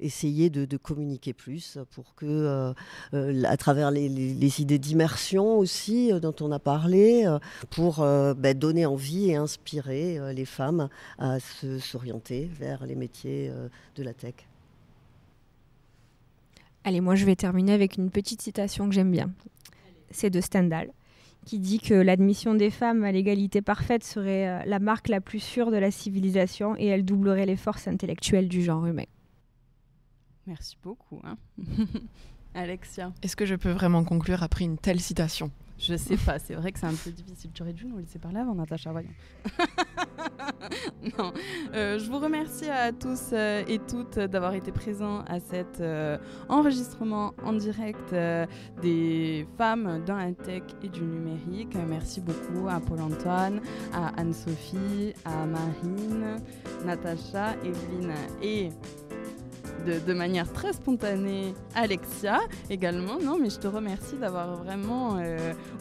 essayer de communiquer plus, pour que, à travers les idées d'immersion aussi dont on a parlé, pour donner envie et inspirer les femmes à s'orienter vers les métiers de la tech. Allez, moi je vais terminer avec une petite citation que j'aime bien. C'est de Stendhal, qui dit que l'admission des femmes à l'égalité parfaite serait la marque la plus sûre de la civilisation et elle doublerait les forces intellectuelles du genre humain. Merci beaucoup. Alexia. Est-ce que je peux vraiment conclure après une telle citation? Je sais pas, c'est vrai que c'est un peu difficile. Tu aurais dû nous laisser parler avant, Natacha, voyons. Non, je vous remercie à tous et toutes d'avoir été présents à cet enregistrement en direct des femmes dans la tech et du numérique. Merci beaucoup à Paul-Antoine, à Anne-Sophie, à Marine, Natacha, Evelyne et... De manière très spontanée, Alexia également. Non, mais je te remercie d'avoir vraiment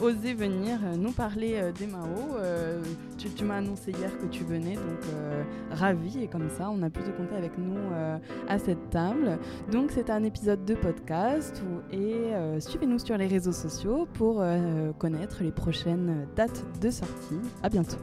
osé venir nous parler d'Emao. Tu m'as annoncé hier que tu venais, donc ravie. Et comme ça, on a pu te compter avec nous à cette table. Donc, c'est un épisode de podcast. Et suivez-nous sur les réseaux sociaux pour connaître les prochaines dates de sortie. À bientôt.